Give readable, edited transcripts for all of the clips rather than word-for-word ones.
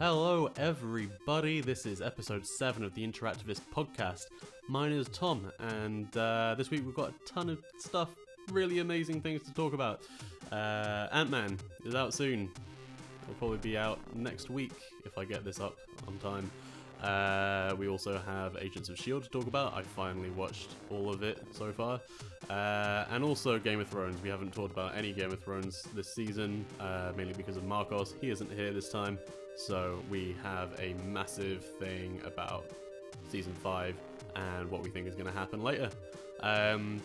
Hello everybody, this is episode 7 of the Interactivists podcast. My name is Tom, and this week we've got a ton of stuff, really amazing things to talk about. Ant-Man is out soon. It'll probably be out next week if I get this up on time. We also have Agents of S.H.I.E.L.D. to talk about. I finally watched all of it so far. And also Game of Thrones. We haven't talked about any Game of Thrones this season, mainly because of Marcos. He isn't here this time. So we have a massive thing about Season 5 and what we think is going to happen later.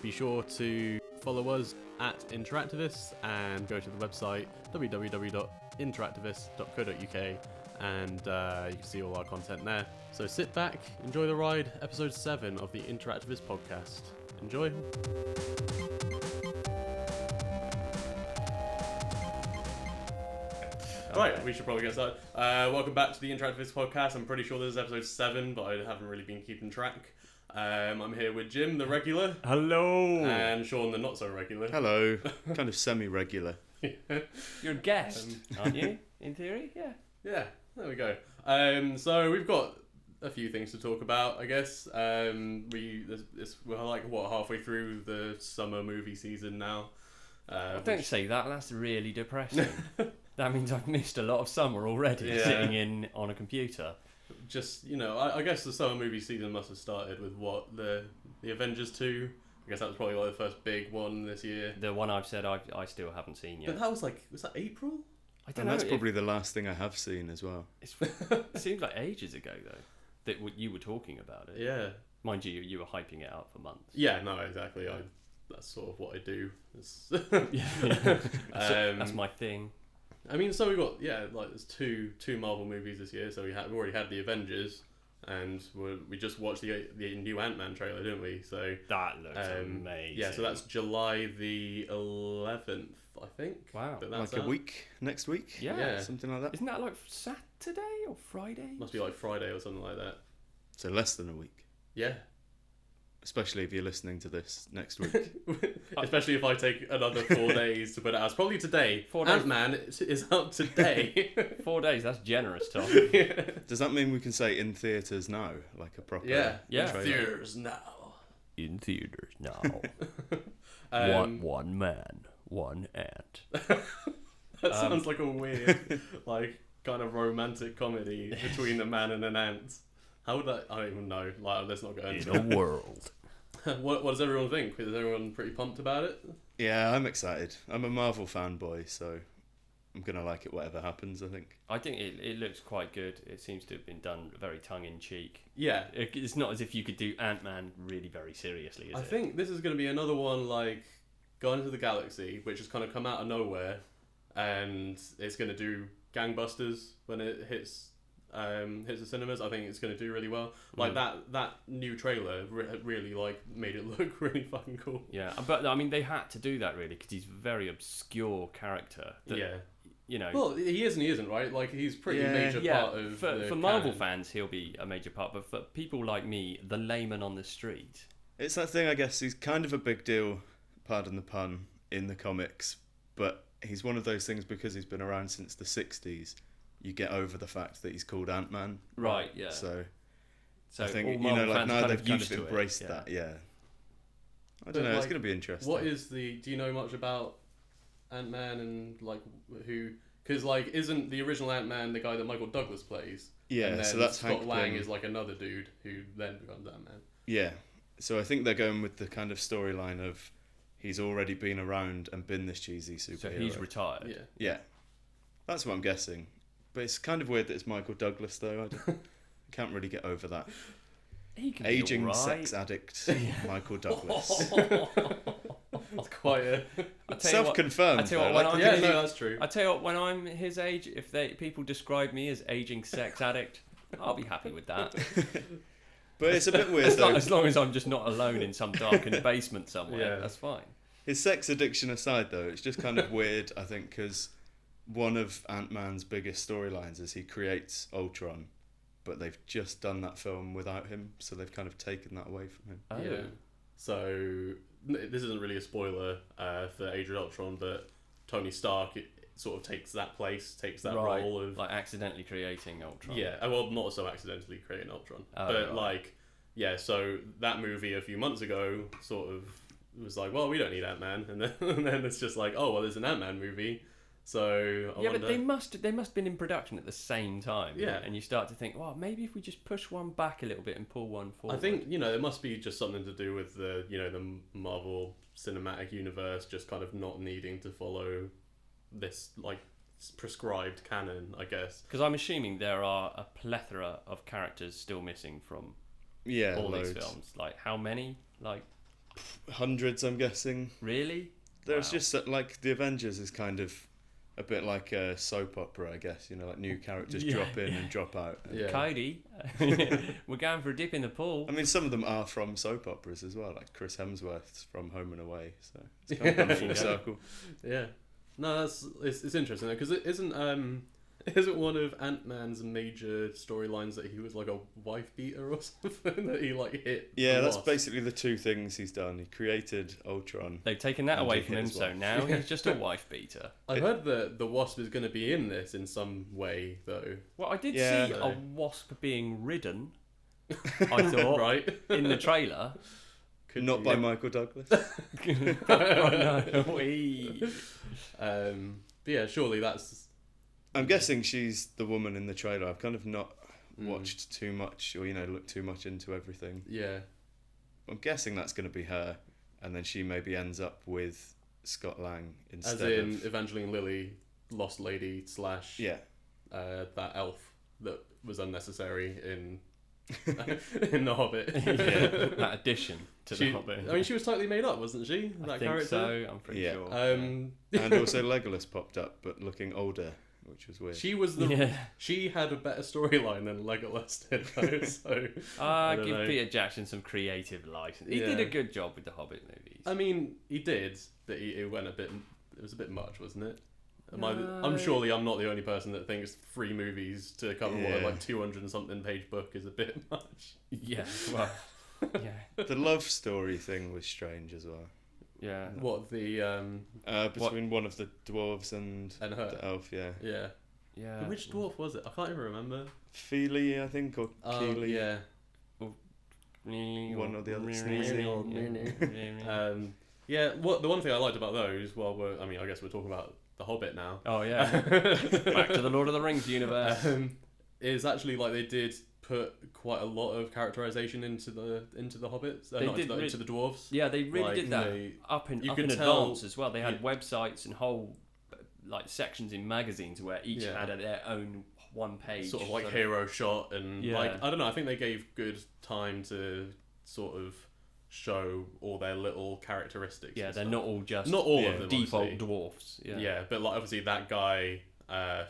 Be sure to follow us at Interactivists and go to the website www.interactivists.co.uk and you can see all our content there. So sit back, enjoy the ride, episode 7 of the Interactivists podcast. Enjoy. Right, we should probably get started. Welcome back to the Interactivists podcast. I'm pretty sure this is episode 7, but I haven't really been keeping track. I'm here with Jim, the regular. Hello. And Sean, the not so regular. Hello. Kind of semi-regular. You're a guest, aren't you? In theory, yeah. Yeah, there we go. So we've got a few things to talk about, I guess. We're like, halfway through the summer movie season now. Don't say that, that's really depressing. That means I've missed a lot of summer already, sitting on a computer. Just, I guess the summer movie season must have started with the Avengers 2. I guess that was probably like the first big one this year. The one I've said I still haven't seen yet. But that was that April? I don't And know. that's probably the last thing I have seen as well. It seems like ages ago, though, that you were talking about it. Yeah. Mind you were hyping it up for months. Yeah, no, exactly. That's sort of what I do. That's my thing. I mean, so we got there's two Marvel movies this year. So we already had the Avengers, and we just watched the new Ant-Man trailer, didn't we? So that looks amazing. Yeah, so that's July the 11th, I think. Wow, that's like a week next week. Yeah, something like that. Isn't that like Saturday or Friday? Must be like Friday or something like that. So less than a week. Yeah. Especially if you're listening to this next week. Especially if I take another 4 days to put it out. It's probably today. 4 days. Ant-Man is out today. 4 days, that's generous, Tom. Does that mean we can say in theatres now? Like a proper Yeah. Theaters now. In theaters now. One man, one ant. That sounds like a weird, kind of romantic comedy between a man and an ant. How would that? I don't even know. Let's not go into it. In a world. What does everyone think? Is everyone pretty pumped about it? Yeah, I'm excited. I'm a Marvel fanboy, so I'm going to like it whatever happens, I think. I think it looks quite good. It seems to have been done very tongue-in-cheek. Yeah. It's not as if you could do Ant-Man really very seriously, is it? I think this is going to be another one like Guardians of the Galaxy, which has kind of come out of nowhere, and it's going to do gangbusters when it hits the cinemas. I think it's going to do really well. That new trailer really made it look really fucking cool. Yeah, but I mean they had to do that really because he's a very obscure character. Well, he is and he isn't, right? Like he's pretty major part of for Marvel fans, he'll be a major part. But for people like me, the layman on the street, it's that thing. I guess he's kind of a big deal, pardon the pun, in the comics. But he's one of those things because he's been around since the 60s. You get over the fact that he's called Ant-Man. Right, yeah. So I all think, Marvel fans now they've kind used of to embraced it, that, yeah. I don't know, it's going to be interesting. Do you know much about Ant-Man and, who... Because, isn't the original Ant-Man the guy that Michael Douglas plays? Yeah, and then so that's Scott Hank Lang Pym. is, another dude who then becomes Ant-Man. Yeah, so I think they're going with the kind of storyline of he's already been around and been this cheesy superhero. so he's retired. Yeah, that's what I'm guessing. But it's kind of weird that it's Michael Douglas, though. I can't really get over that. He can Aging be all right. sex addict Michael Douglas. It's quite a... Self-confirmed. I tell you though, what, that's true. I tell you what, when I'm his age, if people describe me as aging sex addict, I'll be happy with that. But it's a bit weird, though. As long as I'm just not alone in some darkened basement somewhere, that's fine. His sex addiction aside, though, it's just kind of weird, I think, because one of Ant-Man's biggest storylines is he creates Ultron, but they've just done that film without him, so they've kind of taken that away from him. Oh. Yeah. So this isn't really a spoiler for Age of Ultron, but Tony Stark sort of takes that Right, role of like accidentally creating Ultron. yeah, well, not so accidentally creating Ultron, Oh, but right. like yeah. So that movie a few months ago sort of was like, well, we don't need Ant-Man, and then it's just like, oh well, there's an Ant-Man movie, so I Yeah, wonder... but they must have been in production at the same time. Yeah. And you start to think, well, maybe if we just push one back a little bit and pull one forward. I think, it must be just something to do with the Marvel Cinematic Universe just kind of not needing to follow this like prescribed canon, I guess. Because I'm assuming there are a plethora of characters still missing from all loads. these films. Like how many? Like Hundreds, I'm guessing. really? There's Wow. just like the Avengers is kind of a bit like a soap opera, I guess. Like new characters Yeah, drop in and drop out. Yeah. Cody, we're going for a dip in the pool. I mean, some of them are from soap operas as well, like Chris Hemsworth's from Home and Away. So it's kind of gone full Yeah. circle. Yeah. No, it's interesting because it isn't one of Ant-Man's major storylines that he was like a wife beater or something that he like hit. Yeah, and that's lost? basically the two things he's done. He created Ultron. They've taken that And away he from hit him, his so wife. now he's just a wife beater. I've heard that the Wasp is going to be in this in some way though. Well, I did Yeah. see a wasp being ridden. I thought Right. in the trailer. Not by Michael Douglas. Oh no! Wee. But yeah, surely that's. I'm guessing she's the woman in the trailer. I've kind of not Mm. watched too much or, looked too much into everything. Yeah. I'm guessing that's going to be her. And then she maybe ends up with Scott Lang instead As in of... Evangeline Lilly, Lost Lady / Yeah. that elf that was unnecessary in in The Hobbit. Yeah, that addition to the Hobbit. I mean, she was totally made up, wasn't she? I That think character. so. I'm pretty Yeah. sure. And also Legolas popped up, but looking older, which was weird. She was the. Yeah. She had a better storyline than Legolas did, though. So Give know. Peter Jackson some creative license. He Yeah. did a good job with the Hobbit movies. I mean, he did, but it went a bit. It was a bit much, wasn't it? No. I'm surely I'm not the only person that thinks 3 movies to cover Yeah. like 200 and something page book is a bit much. Yeah. Well. Yeah. The love story thing was strange as well. Yeah. What the Between one of the dwarves and her? the elf, yeah. Yeah. Yeah. Which dwarf was it? I can't even remember. Feely, I think, or Keely. Yeah. One or the other. Yeah. What the one thing I liked about those, I guess we're talking about The Hobbit now. Oh yeah. Back to the Lord of the Rings universe. Is actually like they did put quite a lot of characterization into the hobbits. Into the dwarves. Yeah, they really Like, did that they- up in you could advance tell- as well. They had Yeah. websites and whole like sections in magazines where each Yeah. had their own one page. Sort of like hero shot and Yeah. like I don't know. I think they gave good time to sort of show all their little characteristics. Yeah, and they're stuff. not all just Not all Yeah. of them. default obviously. dwarfs. Yeah. Yeah, but like obviously that guy,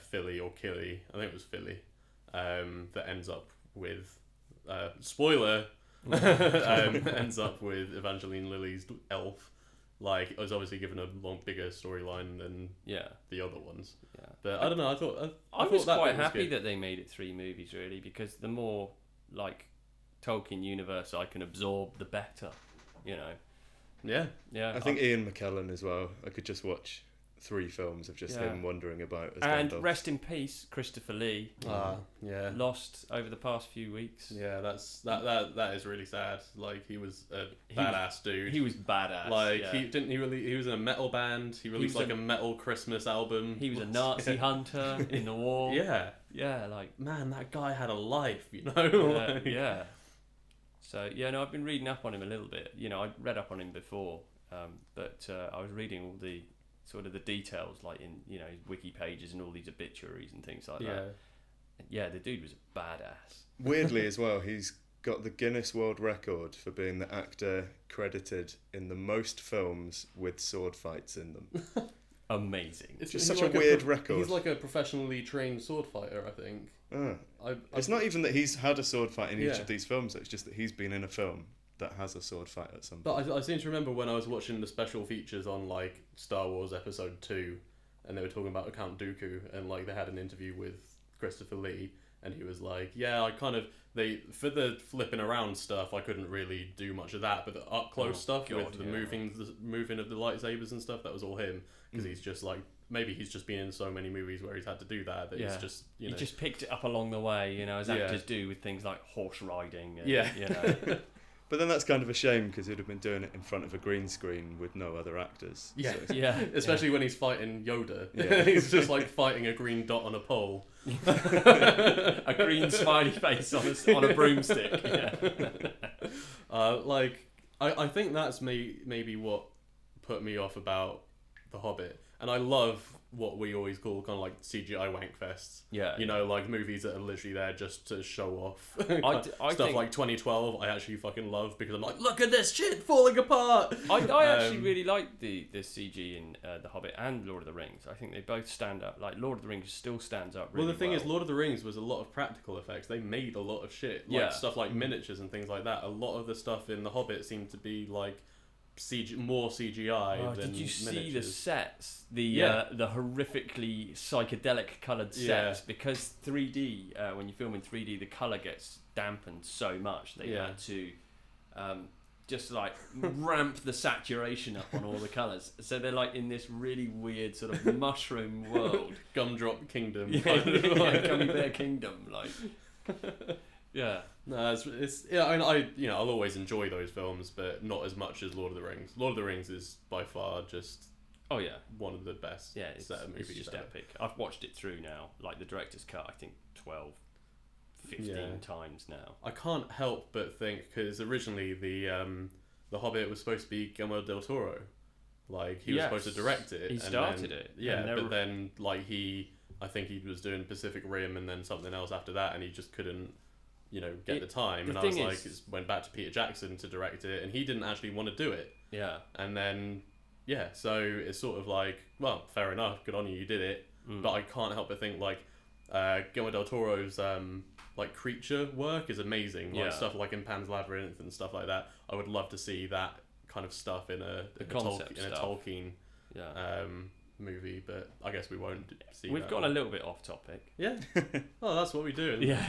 Philly or Killy, I think it was Philly, that ends up with, spoiler, ends up with Evangeline Lilly's elf. Like, it was obviously given a bigger storyline than Yeah. the other ones. Yeah. But I don't know. I thought I thought was that quite bit was happy good. that they made it 3 movies, really, because the more like Tolkien universe I can absorb, the better. You know. Yeah. Yeah. I think Ian McKellen as well. I could just watch 3 films of just Yeah. him wandering about as and Gandalf. rest in peace, Christopher Lee. Yeah. Lost over the past few weeks. Yeah, that is really sad. Like, he was a badass dude. He was badass. Like, yeah. he was in a metal band. He released was like a metal Christmas album. He was a Nazi hunter in the war. Yeah. Yeah, like Man, that guy had a life, you know? Like- yeah. So yeah, no, I've been reading up on him a little bit. You know, I read up on him before, but I was reading all the sort of the details, like in his wiki pages and all these obituaries and things like that. Yeah, the dude was a badass. Weirdly as well, he's got the Guinness World Record for being the actor credited in the most films with sword fights in them. Amazing. It's Just he's such a weird pro- record. He's like a professionally trained sword fighter, I think. It's not even that he's had a sword fight in each Yeah. of these films, it's just that he's been in a film that has a sword fight at some But point. I seem to remember when I was watching the special features on like Star Wars Episode 2, and they were talking about Count Dooku, and like they had an interview with Christopher Lee, and he was like, "Yeah, I kind of for the flipping around stuff, I couldn't really do much of that, but the up close stuff God, with the yeah. moving of the lightsabers and stuff, that was all him because he's just like maybe he's just been in so many movies where he's had to do that he's just he just picked it up along the way, as actors do with things like horse riding. And, But then that's kind of a shame because he'd have been doing it in front of a green screen with no other actors. Yeah, So especially when he's fighting Yoda. Yeah. He's just like fighting a green dot on a pole. a green smiley face on a broomstick. I think that's maybe what put me off about The Hobbit, and I love what we always call kind of like CGI wank fests. Yeah. Like movies that are literally there just to show off. I Stuff think, like 2012, I actually fucking love because I'm like, look at this shit falling apart. I actually really like the CG in The Hobbit and Lord of the Rings. I think they both stand up. Like Lord of the Rings still stands up really well. The thing is, Lord of the Rings was a lot of practical effects. They made a lot of shit. Like stuff like miniatures and things like that. A lot of the stuff in The Hobbit seemed to be like more CGI than did you see miniatures. the sets? The horrifically psychedelic coloured sets, Yeah. because 3D, when you film in 3D, the colour gets dampened so much they had to just like ramp the saturation up on all the colours. So they're like in this really weird sort of mushroom world. Gumdrop Kingdom. Gummy Bear Kingdom, like. Yeah. No, I'll always enjoy those films, but not as much as Lord of the Rings. Lord of the Rings is by far just one of the best set of movies. It's just ever. epic. I've watched it through now, like the director's cut, I think 12, 15 times now. I can't help but think, because originally the Hobbit was supposed to be Guillermo del Toro. Like, he was supposed to direct it. He started it. Yeah, but then, like, I think he was doing Pacific Rim and then something else after that, and he just couldn't get the time. And I was like, went back to Peter Jackson to direct it, and he didn't actually want to do it. Yeah. And then, so it's sort of like, well, fair enough, good on you, you did it. But I can't help but think, like, Guillermo del Toro's, like, creature work is amazing. Like, stuff like in Pan's Labyrinth and stuff like that. I would love to see that kind of stuff in a Tolkien movie, but I guess we won't see. We've gone a little bit off topic. Yeah. Oh, that's what we do. Yeah.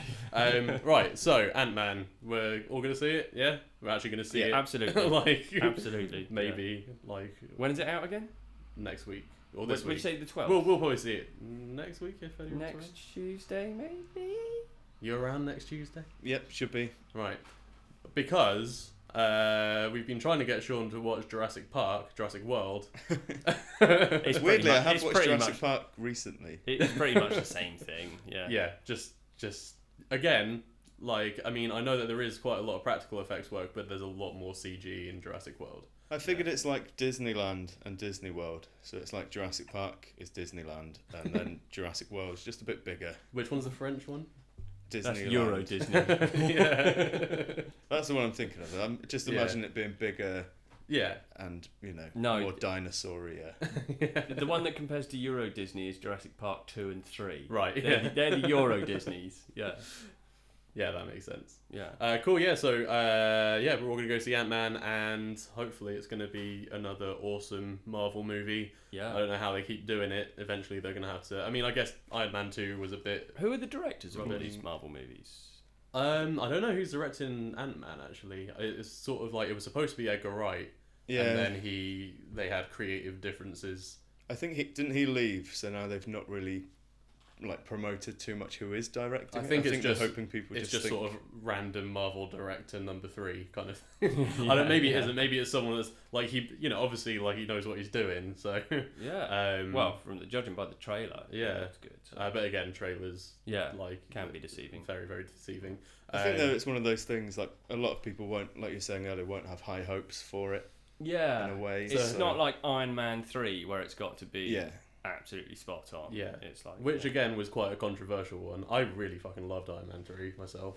Right. So Ant-Man, we're all gonna see it. Yeah, we're actually gonna see it. Absolutely. Absolutely. Maybe like. When is it out again? Next week or this week? Would you say the 12th? We'll probably see it next week if anyone's around. Next Tuesday, maybe. You're around next Tuesday? Yep, should be. Right. Because we've been trying to get Sean to watch Jurassic World. It's weirdly, I have watched Jurassic Park recently. It's pretty much the same thing. Yeah. Yeah. Just again, like, I mean, I know that there is quite a lot of practical effects work, but there's a lot more CG in Jurassic World. I figured it's like Disneyland and Disney World. So it's like Jurassic Park is Disneyland, and then Jurassic World is just a bit bigger. Which one's the French one? Disneyland. That's Euro Disney. Yeah. That's the one I'm thinking of. I'm just imagine it being bigger. Yeah. And, more dinosaur-y. The one that compares to Euro Disney is Jurassic Park 2 and 3. Right. They're the Euro Disneys. Yeah. Yeah, that makes sense. Yeah. Cool. Yeah. So, we're all gonna go see Ant-Man, and hopefully it's gonna be another awesome Marvel movie. Yeah. I don't know how they keep doing it. Eventually, they're gonna have to. I mean, I guess Iron Man 2 was a bit. Who are the directors of all these Marvel movies? I don't know who's directing Ant-Man. Actually, it's sort of like it was supposed to be Edgar Wright. Yeah. And then they had creative differences. I think didn't he leave? So now they've not really promoted too much who is directing. I think they're hoping people it's just think... sort of random Marvel director number 3 kind of thing. I don't. Maybe it isn't. Maybe it's someone that's like he. Obviously like he knows what he's doing. So yeah. Well, judging by the trailer, that's good. So. But again, trailers can be deceiving. Very, very deceiving. I think though it's one of those things like a lot of people won't, like you're saying earlier, won't have high hopes for it. Yeah. In a way, it's not like Iron Man 3 where it's got to be. Yeah. Absolutely spot on. Yeah, it's like again was quite a controversial one. I really fucking loved Iron Man 3 myself.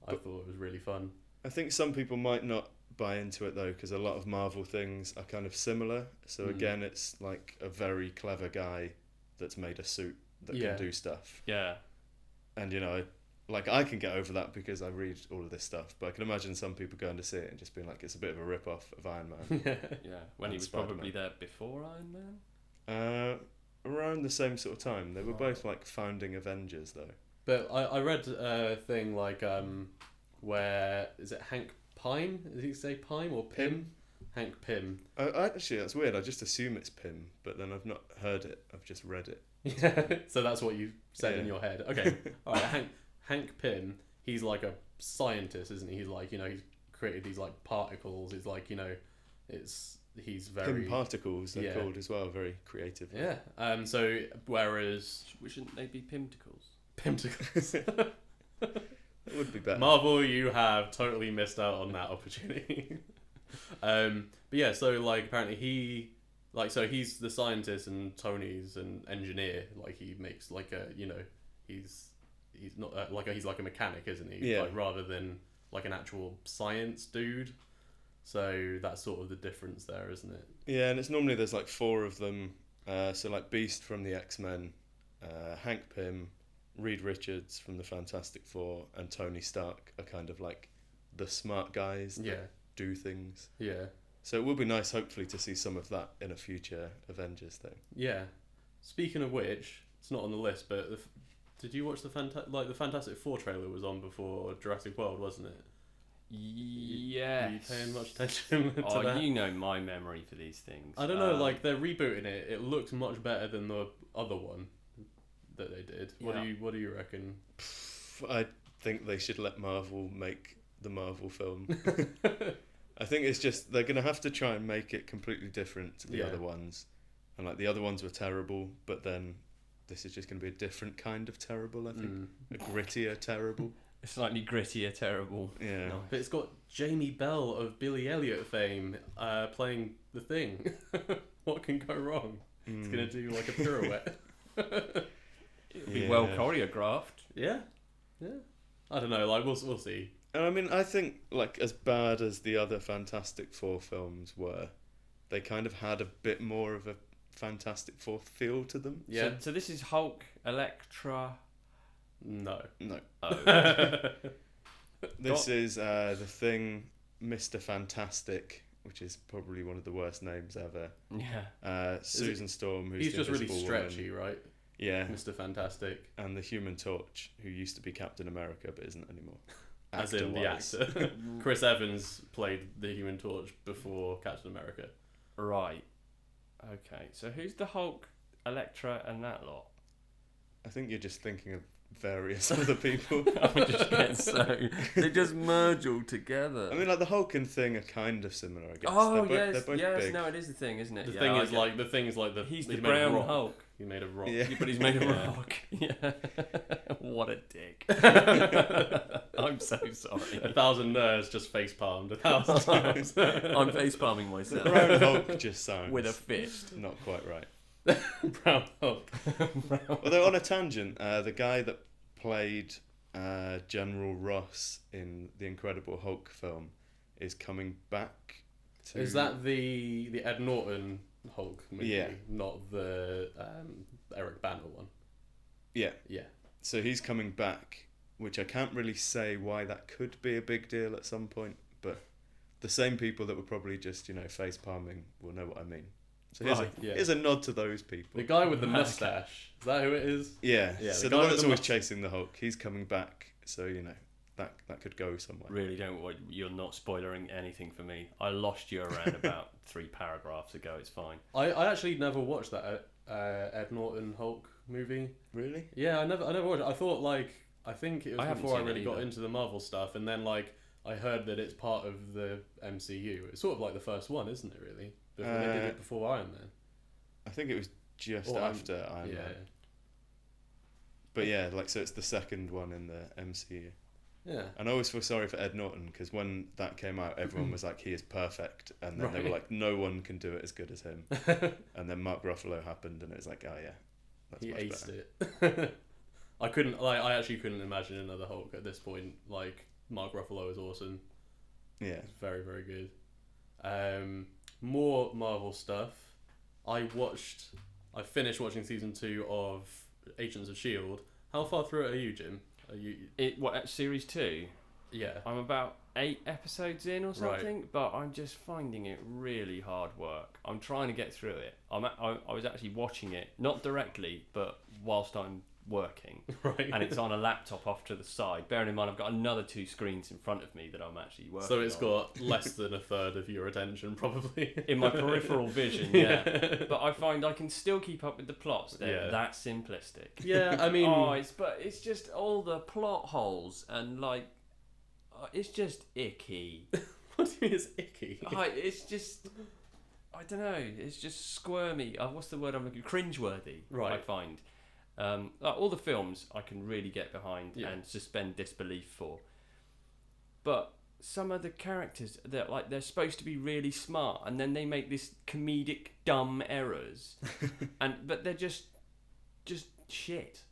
I thought it was really fun. I think some people might not buy into it though, because a lot of Marvel things are kind of similar. So again, it's like a very clever guy that's made a suit that can do stuff. Yeah, and I can get over that because I read all of this stuff, but I can imagine some people going to see it and just being like, it's a bit of a rip off of Iron Man. yeah. When he was probably there before Iron Man. Around the same sort of time. They were both like founding Avengers though. But I read a thing like where is it Hank Pym? Did he say Pym or Pym? Hank Pym. Actually, that's weird. I just assume it's Pym, but then I've not heard it. I've just read it. Yeah, so that's what you said in Yeah. your head. Okay, all right. Hank Pym. He's like a scientist, isn't he? He's like, he's created these like particles. It's like, he's very Pym particles, they're Yeah. called as well, very creative. Yeah. So whereas Shouldn't they be Pimticles? Pimticles. It would be better. Marvel, you have totally missed out on that opportunity. But yeah, so like apparently he's the scientist and Tony's an engineer. Like he makes like he's not he's like a mechanic, isn't he? Yeah. Like rather than like an actual science dude. So that's sort of the difference there, isn't it? Yeah, and it's normally there's like 4 of them. So like Beast from the X-Men, Hank Pym, Reed Richards from the Fantastic Four, and Tony Stark are kind of like the smart guys that Yeah. do things. Yeah. So it will be nice, hopefully, to see some of that in a future Avengers thing. Yeah. Speaking of which, it's not on the list, but did you watch the Fantastic Four trailer was on before Jurassic World, wasn't it? Yes. Are you paying much attention to that? You know my memory for these things. I don't know, like they're rebooting it. It looks much better than the other one that they did. What do you reckon? I think they should let Marvel make the Marvel film. I think it's just they're going to have to try and make it completely different to the Yeah. other ones. And like the other ones were terrible, but then this is just going to be a different kind of terrible, I think. A grittier terrible. A slightly grittier, terrible. Yeah. No. But it's got Jamie Bell of Billy Elliot fame playing the Thing. What can go wrong? It's going to do like a pirouette. It'll be well choreographed. Yeah. I don't know, like we'll see. And I mean, I think like as bad as the other Fantastic Four films were, they kind of had a bit more of a Fantastic Four feel to them. Yeah. So this is Hulk, Elektra. No. No. Oh. This is The Thing, Mr. Fantastic, which is probably one of the worst names ever. Yeah. Susan Storm, who's He's the just really Invisible stretchy, Woman. right? Yeah. Mr. Fantastic. And the Human Torch, who used to be Captain America but isn't anymore. As in the Actor-wise. actor. Chris Evans played the Human Torch before Captain America. Right. Okay. So who's the Hulk, Elektra, and that lot? I think you're just thinking of various other people. I'm just getting so they just merge all together. I mean, like the Hulk and Thing are kind of similar, I guess. Oh they're yes, both yes. big. No, it is the Thing, isn't it? The Yeah, thing I is get- like the thing is like the he's he's the made of brown rock. Hulk. He made of rock. Yeah. Yeah, but he's made of Yeah. rock. Yeah. What a dick. I'm so sorry. 1,000 nerds just face palmed 1,000 times. I'm face palming The myself brown Hulk just sounds with a fist. not quite right. Brown Hulk. Although on a tangent, the guy that played General Ross in the Incredible Hulk film is coming back to... Is that the Ed Norton Hulk movie? Yeah. Not the Eric Bana one. Yeah. Yeah. So he's coming back, which I can't really say why that could be a big deal at some point, but the same people that were probably just, face palming will know what I mean. So here's, Right, yeah. here's a nod to those people. The guy with the Okay. mustache. Is that who it is? Yeah, Yeah, so the the guy one with that's the always mus- chasing the Hulk, he's coming back, so, that could go somewhere. Really don't. You're not spoilering anything for me. I lost you around about 3 paragraphs ago. It's fine. I actually never watched that Ed Norton Hulk movie. Really? Yeah, I never watched it. I think it I was haven't before I seen it really got either. into the Marvel stuff, and then I heard that it's part of the MCU. It's sort of like the first one, isn't it? Really, before they did it before Iron Man. I think it was just Or after Iron Yeah, Man. But yeah, so it's the second one in the MCU. yeah. And I always feel sorry for Ed Norton, because when that came out, everyone was like, he is perfect. And then they were Right. like, no one can do it as good as him. And then Mark Ruffalo happened, and it was like, oh yeah, that's He much aced better. it. I actually couldn't imagine another Hulk at this point. Like, Mark Ruffalo is awesome. Yeah. It's very, very good. More Marvel stuff. I finished watching season 2 of Agents of S.H.I.E.L.D. How far through it are you, Jim? Are you? At series 2? Yeah. I'm about 8 episodes in or something, but I'm just finding it really hard work. I'm trying to get through it. I was actually watching it, not directly, but whilst I'm working, Right. and it's on a laptop off to the side. Bearing in mind, I've got another 2 screens in front of me that I'm actually working So it's on. got less than a third of your attention, probably. In my peripheral vision, yeah. But I find I can still keep up with the plots. They're that simplistic. Yeah, I mean... it's just all the plot holes and like, it's just icky. What do you mean it's icky? It's just, I don't know. It's just squirmy. What's the word I'm looking? Cringeworthy. Right. I find. Like all the films I can really get behind and suspend disbelief for. But some of the characters, they're supposed to be really smart, and then they make this comedic dumb errors, but they're just shit.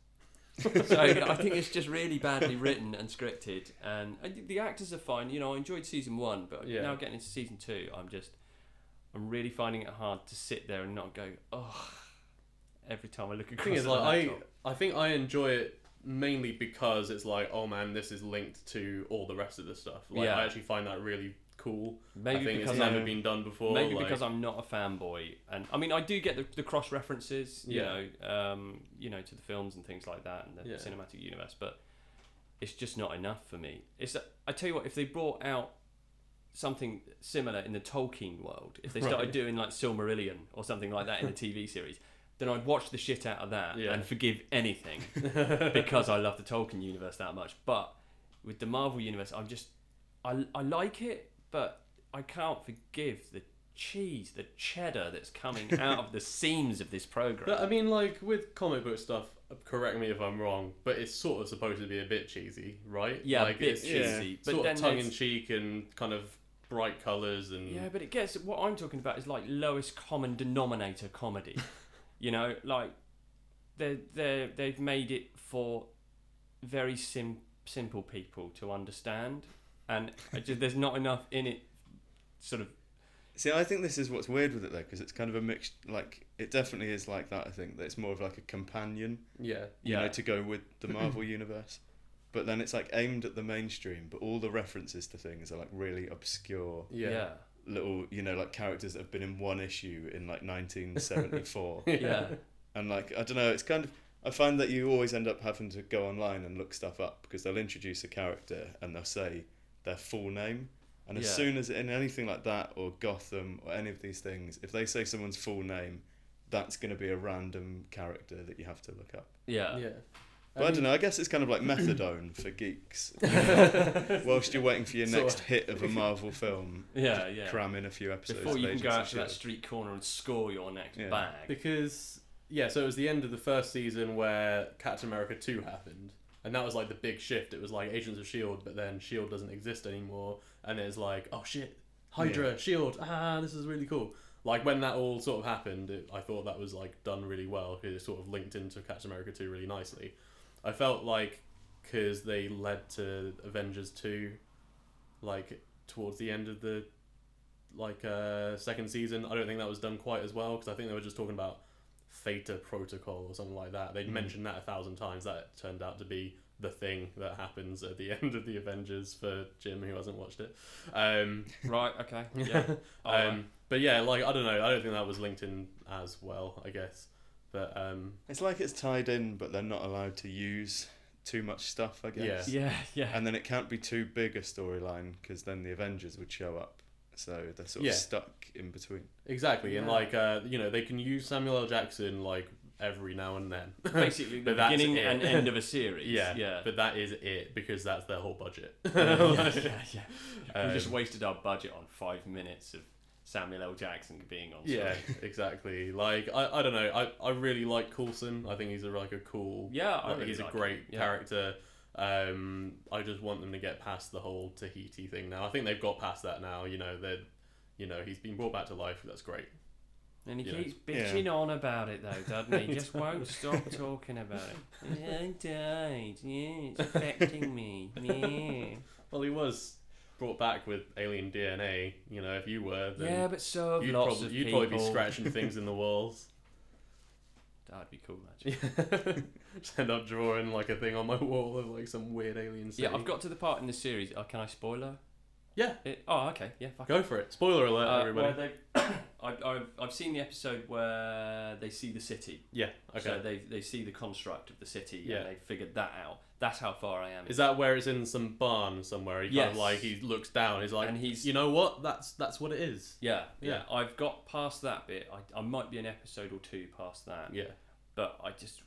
So I think it's just really badly written and scripted, and the actors are fine. You know, I enjoyed season 1, but now getting into season 2, I'm really finding it hard to sit there and not go, oh, every time I look across. The thing is, the like, laptop. I think I enjoy it mainly because it's like, oh man, this is linked to all the rest of the stuff. Like, I actually find that really cool. Maybe I think because it's never been done before. Maybe because I'm not a fanboy, and I mean I do get the cross references, you know, to the films and things like that and the cinematic universe, but it's just not enough for me. I tell you what, if they brought out something similar in the Tolkien world, if they started doing like Silmarillion or something like that in a TV series, then I'd watch the shit out of that and forgive anything because I love the Tolkien universe that much. But with the Marvel universe, I like it, but I can't forgive the cheese, the cheddar that's coming out of the seams of this program. But I mean, like with comic book stuff, correct me if I'm wrong, but it's sort of supposed to be a bit cheesy, right? Yeah, like, a bit it's cheesy, but sort then of tongue in cheek and kind of bright colours and but it gets what I'm talking about is like lowest common denominator comedy. You know, like they've made it for very simple people to understand, and there's not enough in it. Sort of. See, I think this is what's weird with it though, because it's kind of a mix. Like, it definitely is like that. I think that it's more of like a companion. You know, to go with the Marvel universe, but then it's like aimed at the mainstream, but all the references to things are like really obscure. Little, you know, like characters that have been in one issue in like 1974. And like, I don't know, it's kind of, I find that you always end up having to go online and look stuff up because they'll introduce a character and they'll say their full name. And as soon as in anything like that, or Gotham, or any of these things, if they say someone's full name, that's going to be a random character that you have to look up. But I don't know, I guess it's kind of like methadone for geeks. You know, whilst you're waiting for your next hit of a Marvel film, cram in a few episodes. Before you can go out to S.H.I.E.L.D. that street corner and score your next bag. Because, so it was the end of the first season where Captain America 2 happened. And that was like the big shift. It was like Agents of S.H.I.E.L.D., but then S.H.I.E.L.D. doesn't exist anymore. And it's like, oh shit, Hydra, S.H.I.E.L.D., this is really cool. Like when that all sort of happened, I thought that was like done really well because it sort of linked into Captain America 2 really nicely. I felt like because they led to Avengers 2, like towards the end of the second season, I don't think that was done quite as well because I think they were just talking about Theta Protocol or something like that. They'd mentioned that 1,000 times. That turned out to be the thing that happens at the end of the Avengers for Jim who hasn't watched it. Right, okay. Yeah. But yeah, like I don't know, I don't think that was linked in as well, I guess. But it's like it's tied in, but they're not allowed to use too much stuff, I guess. Yeah. And then it can't be too big a storyline because then the Avengers would show up. So they're sort of stuck in between. Exactly, and like you know, they can use Samuel L. Jackson like every now and then. Basically, the beginning and end of a series. Yeah. But that is it because that's their whole budget. We just wasted our budget on 5 minutes of Samuel L. Jackson being on screen. Yeah, exactly. Like I don't know. I really like Coulson. I think he's a cool. Yeah, I think he's a great character. I just want them to get past the whole Tahiti thing now. I think they've got past that now. You know, he's been brought back to life. That's great. And he keeps bitching on about it though, doesn't he? Just won't stop talking about it. Yeah, I died. Yeah, it's affecting me. Yeah. Well, he was brought back with alien DNA. You know, if you were, then but so have you'd probably be scratching things in the walls. That'd be cool, actually. Just end up drawing like a thing on my wall of like some weird alien city. Yeah, I've got to the part in the series. Can I spoiler? Yeah, Oh, okay, yeah. Fuck go for it. Spoiler alert, everybody. Where I've seen the episode where they see the city. Yeah, okay. So they see the construct of the city, Yeah. and they figured that out. That's how far I am. Is that where it's in some barn somewhere? He kind of like, he looks down, he's like, and he's, you know what? That's what it is. Yeah. Yeah. I've got past that bit. I might be an episode or two past that. Yeah. But I just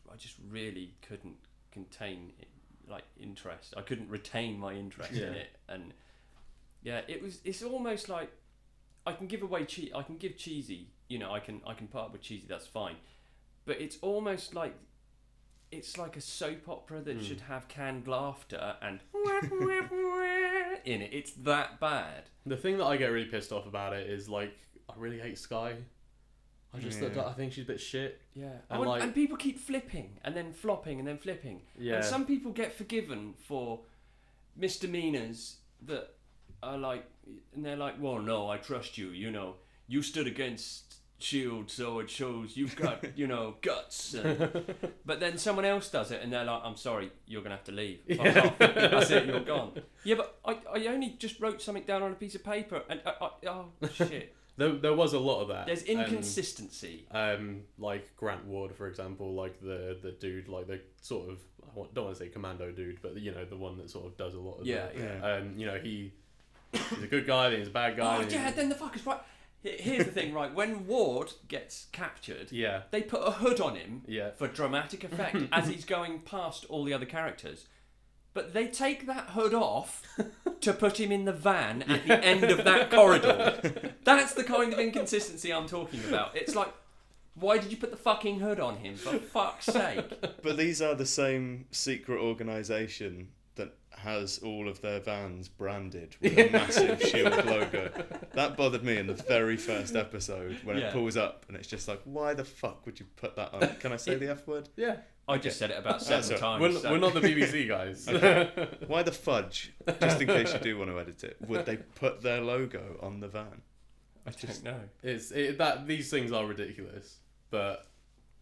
really couldn't contain interest. I couldn't retain my interest in it, and yeah, it's almost like I can give away I can give cheesy. You know, I can part with cheesy. That's fine. But it's almost like it's like a soap opera that should have canned laughter and in it. It's that bad. The thing that I get really pissed off about it is like I really hate Sky. I think she's a bit shit. Yeah, and people keep flipping and then flopping and then flipping. Yeah. And some people get forgiven for misdemeanors that are like, and they're like, well, no, I trust you. You know, you stood against Shield, so it shows you've got, guts. But then someone else does it, and they're like, I'm sorry, you're gonna have to leave. Fuck off. That's it, you're gone. Yeah, but I only just wrote something down on a piece of paper, and oh shit. There was a lot of that. There's inconsistency. Like Grant Ward, for example, like the dude, like the sort of, don't want to say commando dude, but the one that sort of does a lot of he's a good guy, then he's a bad guy. Oh yeah, then the fuck is right. Here's the thing, right? When Ward gets captured, they put a hood on him for dramatic effect as he's going past all the other characters. But they take that hood off to put him in the van at the end of that corridor. That's the kind of inconsistency I'm talking about. It's like, why did you put the fucking hood on him, for fuck's sake? But these are the same secret organisation that has all of their vans branded with a massive Shield logo. That bothered me in the very first episode when it pulls up and it's just like, why the fuck would you put that on? Can I say the F word? Yeah. I just said it about 7 times. We're not the BBC guys. Okay. Why the fudge, just in case you do want to edit it, would they put their logo on the van? I don't know. These things are ridiculous, but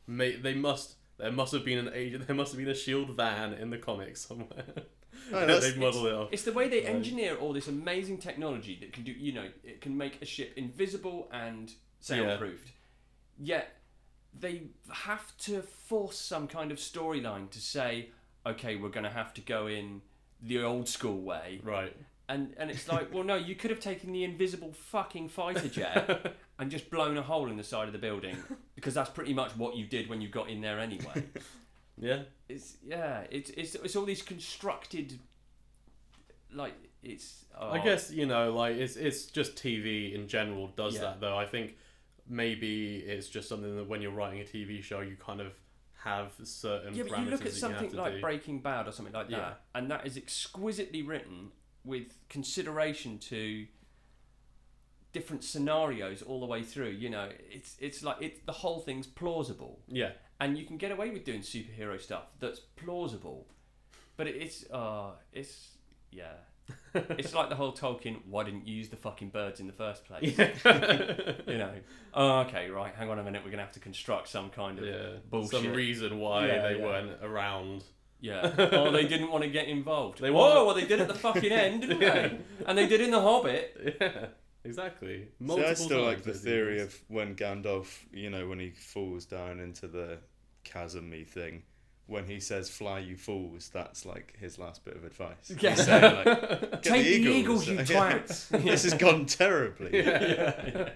there must have been a Shield van in the comics somewhere. No, they've modelled it off. It's the way they engineer all this amazing technology that can do, it can make a ship invisible and soundproofed. Yet they have to force some kind of storyline to say, okay, we're going to have to go in the old school way. Right. And it's like, well, no, you could have taken the invisible fucking fighter jet and just blown a hole in the side of the building, because that's pretty much what you did when you got in there anyway. Yeah. It's all these constructed, like, it's... I guess, it's just TV in general does that, though. I think maybe it's just something that when you're writing a TV show, you kind of have certain parameters. Yeah, but you look at something like do. Breaking Bad or something like that, and that is exquisitely written with consideration to different scenarios all the way through. It's like the whole thing's plausible. Yeah. And you can get away with doing superhero stuff that's plausible, but it's it's like the whole Tolkien, why didn't you use the fucking birds in the first place? Okay, right, hang on a minute, we're going to have to construct some kind of bullshit. Some reason why they weren't around. Yeah. Oh, they didn't want to get involved. Well, they did at the fucking end, didn't they? And they did in The Hobbit. Yeah, exactly. I still like the theory of when Gandalf, when he falls down into the chasm-y thing, when he says "fly, you fools," that's like his last bit of advice. Yes. He's saying, like, take the eagles, you twats. This has gone terribly. Yeah.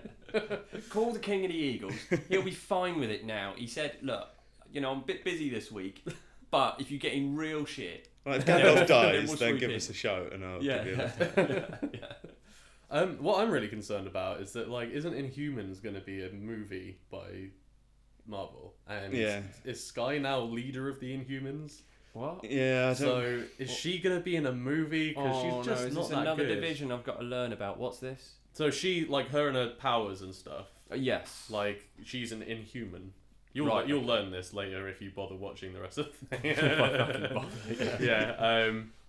Call the king of the eagles. He'll be fine with it now. He said, "Look, I'm a bit busy this week, but if you're getting real shit, well, if Gandalf dies, we'll then give us a shout and I'll give you a lift. What I'm really concerned about is that, like, isn't Inhumans going to be a movie by Marvel? And is Sky now leader of the Inhumans? What? Yeah. So is she going to be in a movie? Because she's just is not this that another good. division I've got to learn about? What's this? So she, like, her and her powers and stuff. Yes. Like, she's an Inhuman. You'll learn this later if you bother watching the rest of the thing.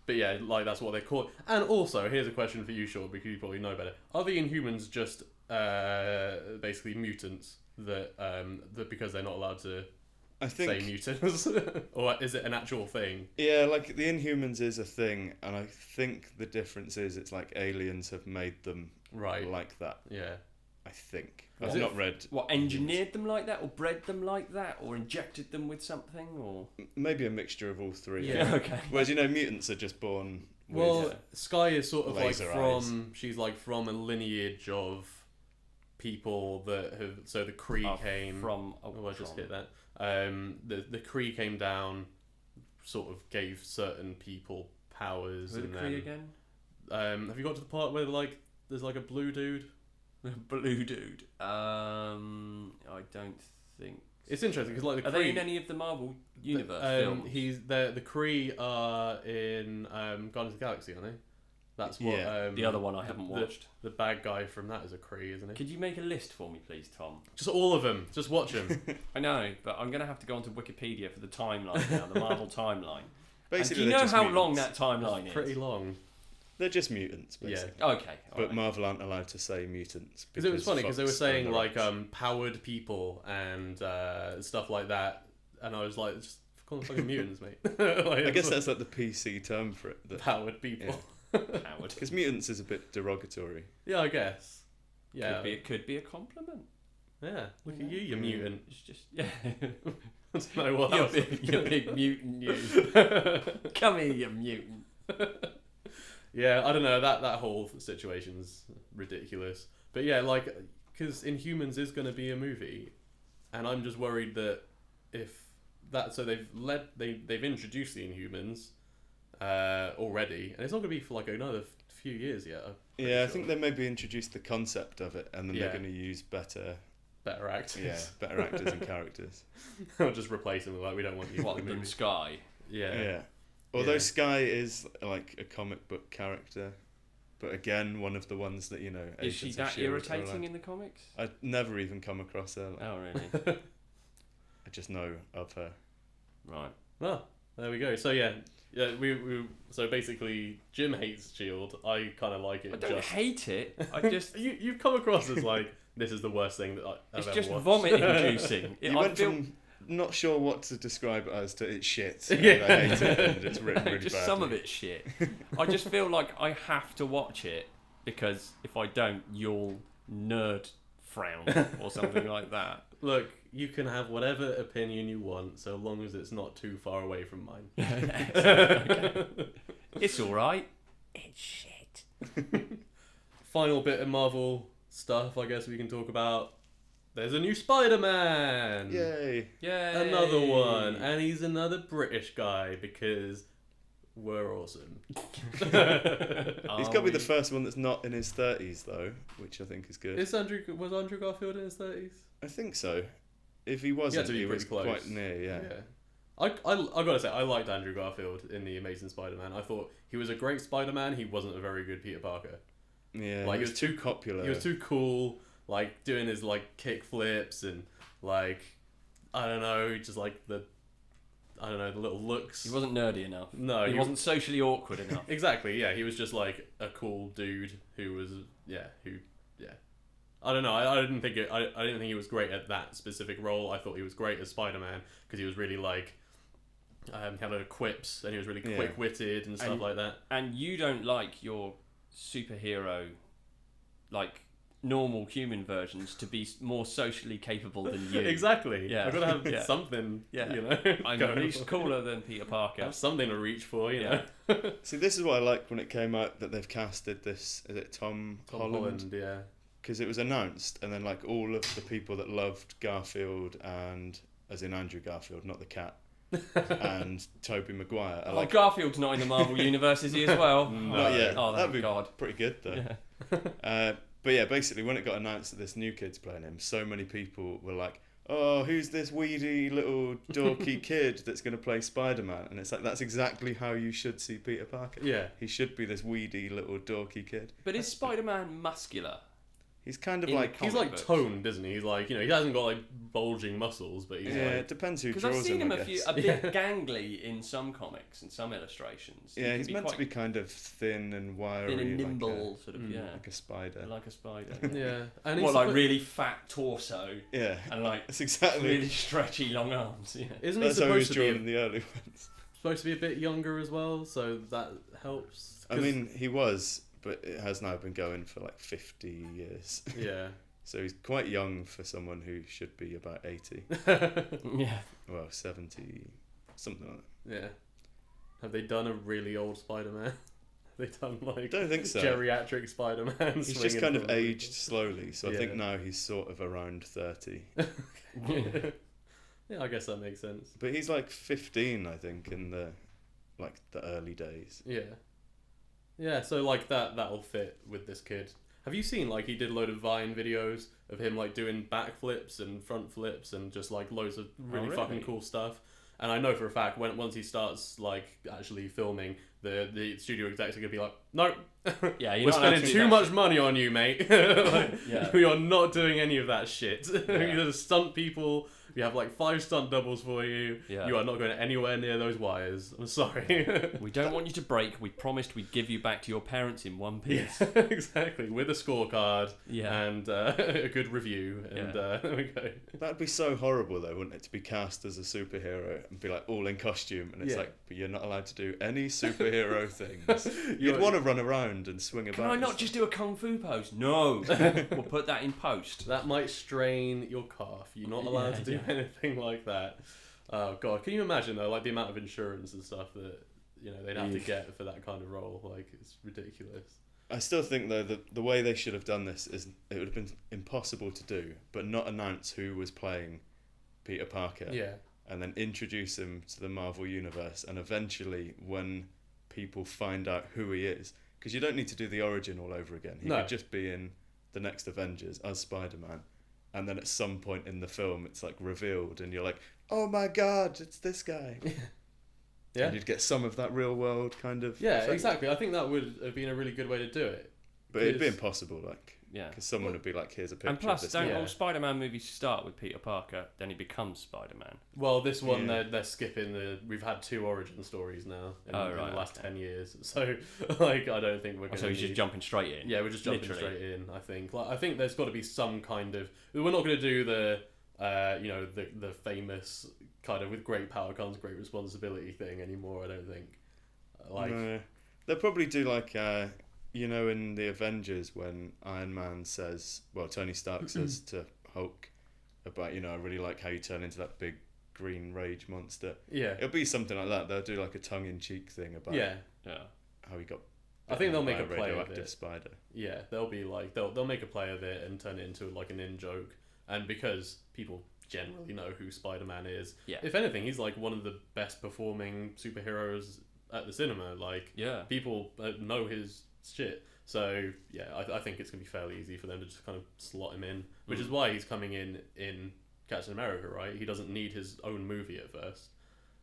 But yeah, like, that's what they call it. And also, here's a question for you, Sean, because you probably know better. Are the Inhumans just basically mutants that because they're not allowed to I think say mutants, or is it an actual thing? Yeah, like the Inhumans is a thing, and I think the difference is it's like aliens have made them like that. Yeah. I think. What? I've not read. What, engineered them like that, or bred them like that, or injected them with something, or Maybe a mixture of all three. Yeah. Okay. Whereas mutants are just born. Well, with, Sky is sort of like laser from. She's like from a lineage of people that have. So the Kree came from. Oh, I just hit that. The Kree came down, sort of gave certain people powers. Who are and the then, Kree again? Have you got to the part where like there's like a blue dude? Blue dude. I don't think. It's interesting because like the Are Kree, they in any of the Marvel universe films? He's the Kree are in Guardians of the Galaxy, aren't they? That's what. Yeah. The other one I haven't watched. The bad guy from that is a Kree, isn't he? Could you make a list for me, please, Tom? Just all of them. Just watch them. I know, but I'm going to have to go onto Wikipedia for the timeline now, the Marvel timeline. Basically, And do you they're know just how mutants. long that timeline is? Pretty long. They're just mutants, basically. Yeah. Okay. But alright. Marvel aren't allowed to say mutants. Because it was funny because they were Fox saying own the like rights. powered people and stuff like that, and I was like, just call them fucking mutants, mate. Like, I guess that's like the PC term for it. powered people. Howard. Because mutants is a bit derogatory. Yeah, I guess. Yeah, It could be a compliment. yeah. Look at you, you mutant. It's just I I don't know what you're else. you big mutant. You come here, you mutant. Yeah, I don't know. That whole situation's ridiculous. But yeah, like, because Inhumans is going to be a movie, and I'm just worried that if that, so they've introduced the Inhumans already, and it's not going to be for like another few years yet. Yeah, I think they maybe introduced the concept of it, and then Yeah. they're going to use better actors. better actors and characters. I'll just replace them with like, we don't want you What in the than movie. Sky? Yeah. Although Yeah. Sky is like a comic book character, but again, one of the ones that Is she Agents of that S.H.I.E.L.D. are irritating allowed- in the comics? I've never even come across her. Oh really? I just know of her. Right. Well, there we go. So yeah, we so basically Jim hates Shield. I kind of like it. I don't hate it. I just you've come across as like this is the worst thing that I've it's ever just watched. vomit inducing. You I went feel from not sure what to describe it as to it's shit. Yeah. And I hate it, and it's written really just badly. some of it's shit. I just feel like I have to watch it because if I don't, you'll nerd frown or something like that. Look, you can have whatever opinion you want, so long as it's not too far away from mine. Okay. It's all right. It's shit. Final bit of Marvel stuff, I guess we can talk about. There's a new Spider-Man. Yay! Yay! Another one, and he's another British guy because we're awesome. He's got to be the first one that's not in his 30s though, which I think is good. Was Andrew Garfield in his 30s? I think so. If he wasn't, to be he was pretty close. quite near. Yeah. I gotta say, I liked Andrew Garfield in The Amazing Spider-Man. I thought he was a great Spider-Man. He wasn't a very good Peter Parker. Yeah, Like, he was too popular. He was too cool, like doing his like kick flips and like I don't know, just like the little looks. He wasn't nerdy enough. No, he wasn't socially awkward enough. Exactly. Yeah, he was just like a cool dude who was I don't know. I didn't think he was great at that specific role. I thought he was great as Spider-Man because he was really like he had a quips and he was really quick-witted and stuff like that. And you don't like your superhero, like normal human versions, to be more socially capable than you. Exactly. Yeah. I've got to have Yeah. something. Yeah. You know. I'm going at least for. cooler than Peter Parker. Have something to reach for. You Yeah. know. See, this is what I liked when it came out that they've casted this. Is it Tom Holland? Yeah. Because it was announced, and then like all of the people that loved Garfield and, as in Andrew Garfield, not the cat, and Tobey Maguire. Are like, Garfield's not in the Marvel universe, is he as well? not yet. Oh, That'd thank be God. pretty good though. Yeah. But yeah, basically when it got announced that this new kid's playing him, so many people were like, "Oh, who's this weedy little dorky kid that's going to play Spider-Man?" And it's like that's exactly how you should see Peter Parker. Yeah. He should be this weedy little dorky kid. But is Spider-Man muscular? He's kind of In the like... He's like books. toned, isn't he? He's like, he hasn't got like bulging muscles, but he's Yeah, like... it depends who Because draws I've seen him I a guess. bit gangly in some comics and some illustrations. He Yeah, can he's be meant to quite be kind of thin and wiry. thin and nimble, like sort of, yeah. like a spider. Like a spider. Yeah. And What, he's like really fat torso Yeah, and like that's exactly... really stretchy long arms. Yeah. Isn't he That's how he was supposed to drawn be in the early ones. supposed to be a bit younger as well? So that helps. I mean, he was, but it has now been going for like 50 years. Yeah. So he's quite young for someone who should be about 80. Yeah. Well, 70, something like that. Yeah. Have they done a really old Spider-Man? Have they done I like don't think so. geriatric Spider-Man? He's just swinging kind of from- aged slowly, so I think Yeah. now he's sort of around 30. Yeah, I guess that makes sense. But he's like 15, I think, in the early days. Yeah. Yeah, so like that'll fit with this kid. Have you seen like he did a load of Vine videos of him like doing backflips and front flips and just like loads of really fucking really? cool stuff? And I know for a fact once he starts like actually filming, the studio execs are gonna be like, no, Yeah, you're we're not allowed spending to do too that much shit. money on you, mate. Like, Yeah. we are not doing any of that shit. Yeah. You're the stunt people. We have like 5 stunt doubles for you. Yeah. You are not going anywhere near those wires. I'm sorry. We don't want you to break. We promised we'd give you back to your parents in one piece. Yeah, exactly. With a scorecard Yeah. and a good review. And there we go. That'd be so horrible, though, wouldn't it, to be cast as a superhero and be like all in costume, and it's Yeah. like, but you're not allowed to do any superhero things. You'd You're- want to run around and swing about. Can I and not stuff. just do a kung fu pose? No. We'll put that in post. That might strain your calf. You're not allowed to do Yeah. anything like that. Oh god, can you imagine though, like the amount of insurance and stuff that they'd have to Eef. get for that kind of role? Like it's ridiculous. I still think though that the way they should have done this is it would have been impossible to do, but not announce who was playing Peter Parker, Yeah. and then introduce him to the Marvel universe, and eventually when people find out who he is, because you don't need to do the origin all over again. He No. could just be in the next Avengers as Spider-Man, and then at some point in the film it's like revealed, and you're like, oh my god, it's this guy. Yeah. And you'd get some of that real world kind of Yeah, effect. exactly. I think that would have been a really good way to do it. But it'd be Yes. impossible, like, Yeah. because someone would be like, here's a picture And plus, of this don't guy. Yeah. all Spider-Man movies start with Peter Parker, then he becomes Spider-Man? Well, this one Yeah. they're skipping we've had 2 origin stories now in Oh, the right, last okay. 10 years. So like I don't think we're Oh, going so he's just jumping straight in. Yeah, we're just jumping Literally. straight in. I think. Like, I think there's got to be some kind of. We're not going to do the, the famous kind of with great power comes great responsibility thing anymore. I don't think. Like, No. They'll probably do like, in the Avengers when Iron Man says, well, Tony Stark says to Hulk about, I really like how you turn into that big green rage monster. yeah, It'll be something like that. They'll do like a tongue-in-cheek thing about yeah, Yeah. how he got. I think they'll bitten make by a play of radioactive it. spider. yeah. They'll be like they'll make a play of it and turn it into like an in joke. And because people generally know who Spider-Man is, Yeah. if anything, he's like one of the best performing superheroes at the cinema. Like, Yeah. people know his shit. So yeah, I think it's gonna be fairly easy for them to just kind of slot him in, which is why he's coming in Captain America, right? He doesn't need his own movie at first.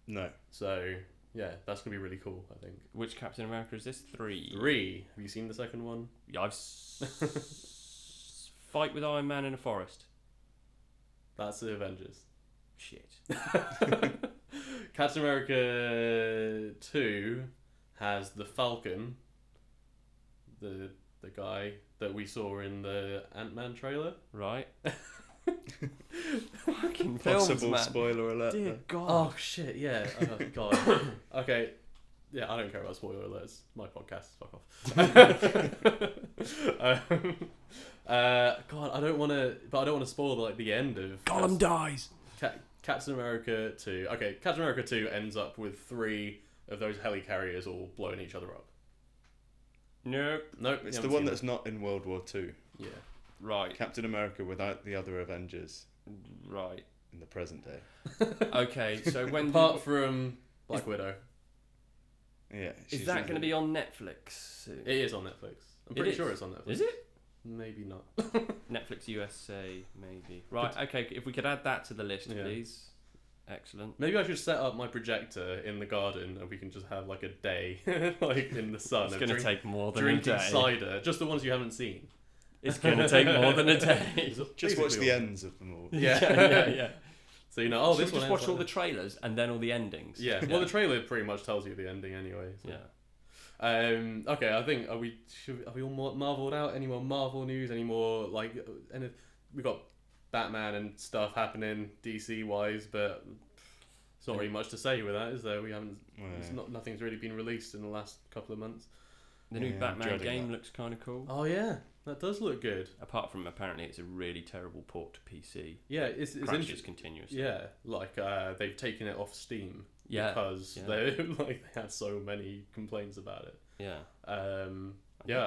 No. So yeah, that's gonna be really cool. I think. Which Captain America is this? 3. 3. Have you seen the second one? Yeah, fight with Iron Man in a forest. That's the Avengers. Shit. Captain America 2 has the Falcon, the guy that we saw in the Ant-Man trailer. Right. Fucking films, Possible man. spoiler alert. Dear though. God. Oh shit! Yeah. Oh god. Okay. Yeah, I don't care about spoiler alerts. My podcast. Fuck off. God, I don't want to spoil the end of Gollum dies. Captain America 2. Okay, Captain America 2 ends up with 3 of those helicarriers all blowing each other up. Nope. Nope. It's you the haven't one seen that's not in World War II. it. Yeah. Right. Captain America without the other Avengers Right. in the present day. Okay, so when Apart from Black Widow, Yeah. is that going to be on Netflix soon? it is on Netflix. I'm It pretty is? sure it's on Netflix. Is it? Maybe not. Netflix USA, maybe. Right, okay, if we could add that to the list, Yeah. please. Excellent. Maybe I should set up my projector in the garden and we can just have like a day, like in the sun. It's of going to drink- take more than a drinking day. cider, just the ones you haven't seen. It's going to take more than a day. Just watch the ends of them all. Yeah. So you know, oh, this one. Just watch all the trailers and then all the endings. Yeah. Well, the trailer pretty much tells you the ending anyway. So. Yeah. Okay, I think are we all marveled out? Any more Marvel news? Any more we got Batman and stuff happening DC wise, but it's not really much to say with that, is there? We haven't. Nothing's really been released in the last couple of months. The new Batman game looks kind of cool. Oh yeah, that does look good. Apart from apparently it's a really terrible port to PC. Yeah, it's crashes continuously. Yeah, like they've taken it off Steam. Yeah, because they had so many complaints about it. Yeah. I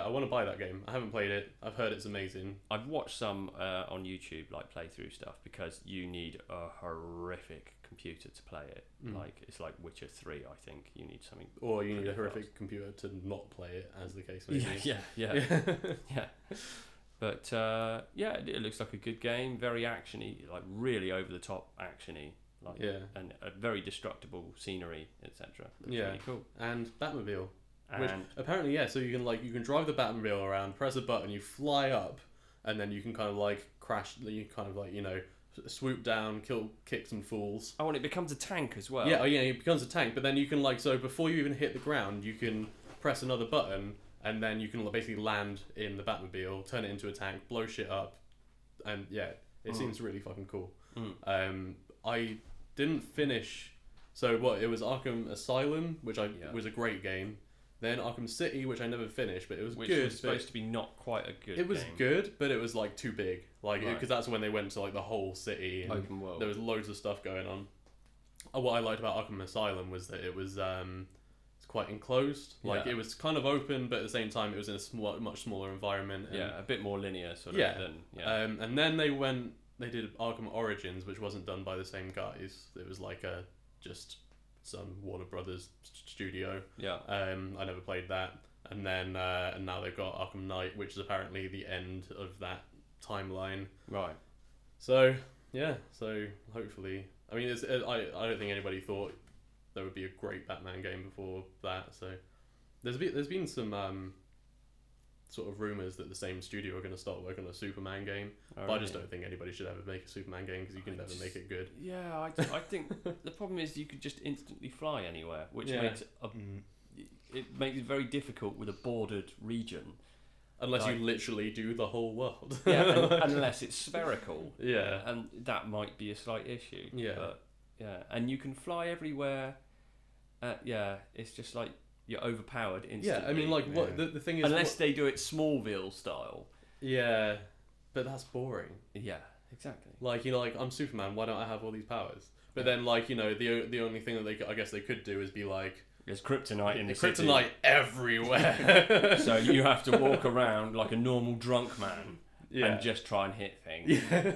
want to buy that game. I haven't played it. I've heard it's amazing. I've watched some on YouTube, like playthrough stuff, because you need a horrific computer to play it. Like it's like Witcher 3, I think. You need something, or you need a horrific computer to not play it, as the case may be. Yeah. But it looks like a good game. Very actiony, like really over the top actiony. Like, and a very destructible scenery, etc. Really cool. And Batmobile. Which apparently, so you can drive the Batmobile around, press a button, you fly up, and then you can kind of like crash. You kind of like swoop down, kick some fools. Oh, and it becomes a tank as well. Yeah, it becomes a tank. But then you can before you even hit the ground, you can press another button, and then you can basically land in the Batmobile, turn it into a tank, blow shit up, and it seems really fucking cool. I didn't finish. So it was Arkham Asylum, which was a great game. Then Arkham City, which I never finished, but it was good. Which was supposed to be not quite a good game. It was good, but it was like too big. Because that's when they went to like the whole city. And open world. There was loads of stuff going on. What I liked about Arkham Asylum was that it was it's quite enclosed. It was kind of open, but at the same time it was in a much smaller environment. And, a bit more linear sort of. And then they did Arkham Origins, which wasn't done by the same guys. It was like just some Warner Brothers studio. I never played that. And then and now they've got Arkham Knight, which is apparently the end of that timeline. Right. So hopefully, I mean, I don't think anybody thought there would be a great Batman game before that. So there's been some sort of rumors that the same studio are going to start working on a Superman game. But I just don't think anybody should ever make a Superman game because you can never make it good. Yeah, I think the problem is you could just instantly fly anywhere, which makes it makes it very difficult with a bordered region. Unless you literally do the whole world. Unless it's spherical. Yeah. And that might be a slight issue. Yeah. But, and you can fly everywhere. It's just like you're overpowered instantly. Yeah, I mean, what the thing is... Unless they do it Smallville style. Yeah, but that's boring. Yeah, exactly. I'm Superman, why don't I have all these powers? But then, the only thing that I guess they could do is be like... There's kryptonite in the city. Kryptonite everywhere. So you have to walk around like a normal drunk man and just try and hit things. Yeah.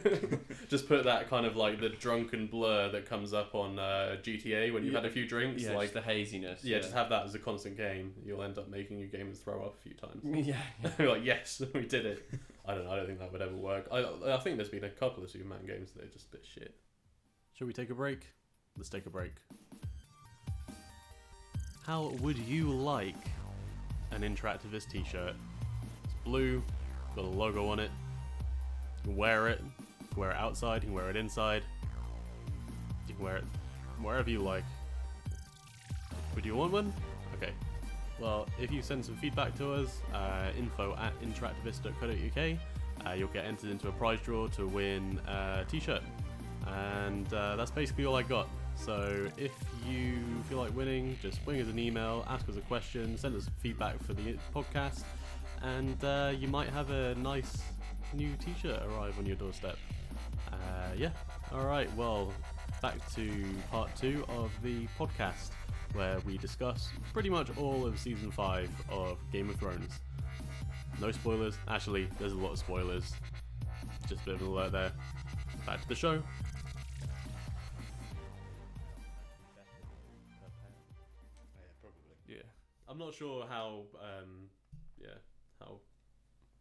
Just put that kind of like the drunken blur that comes up on GTA when you've had a few drinks. Yeah, like the haziness. Yeah, just have that as a constant game. You'll end up making your gamers throw up a few times. Yeah. You're like, yes, we did it. I don't know. I don't think that would ever work. I think there's been a couple of Superman games that are just a bit shit. Shall we take a break? Let's take a break. How would you like an Interactivist t-shirt? It's blue, got a logo on it. You can wear it. You can wear it outside, you can wear it inside. You can wear it wherever you like. Would you want one? Okay. Well, if you send some feedback to us, info@interactivist.co.uk, you'll get entered into a prize draw to win a t-shirt. And that's basically all I got. So if you feel like winning, just swing us an email, ask us a question, send us feedback for the podcast, and you might have a nice new t-shirt arrive on your doorstep. Alright, well, back to part 2 of the podcast, where we discuss pretty much all of season 5 of Game of Thrones. No spoilers. Actually, there's a lot of spoilers. Just a bit of an alert there. Back to the show. I'm not sure how,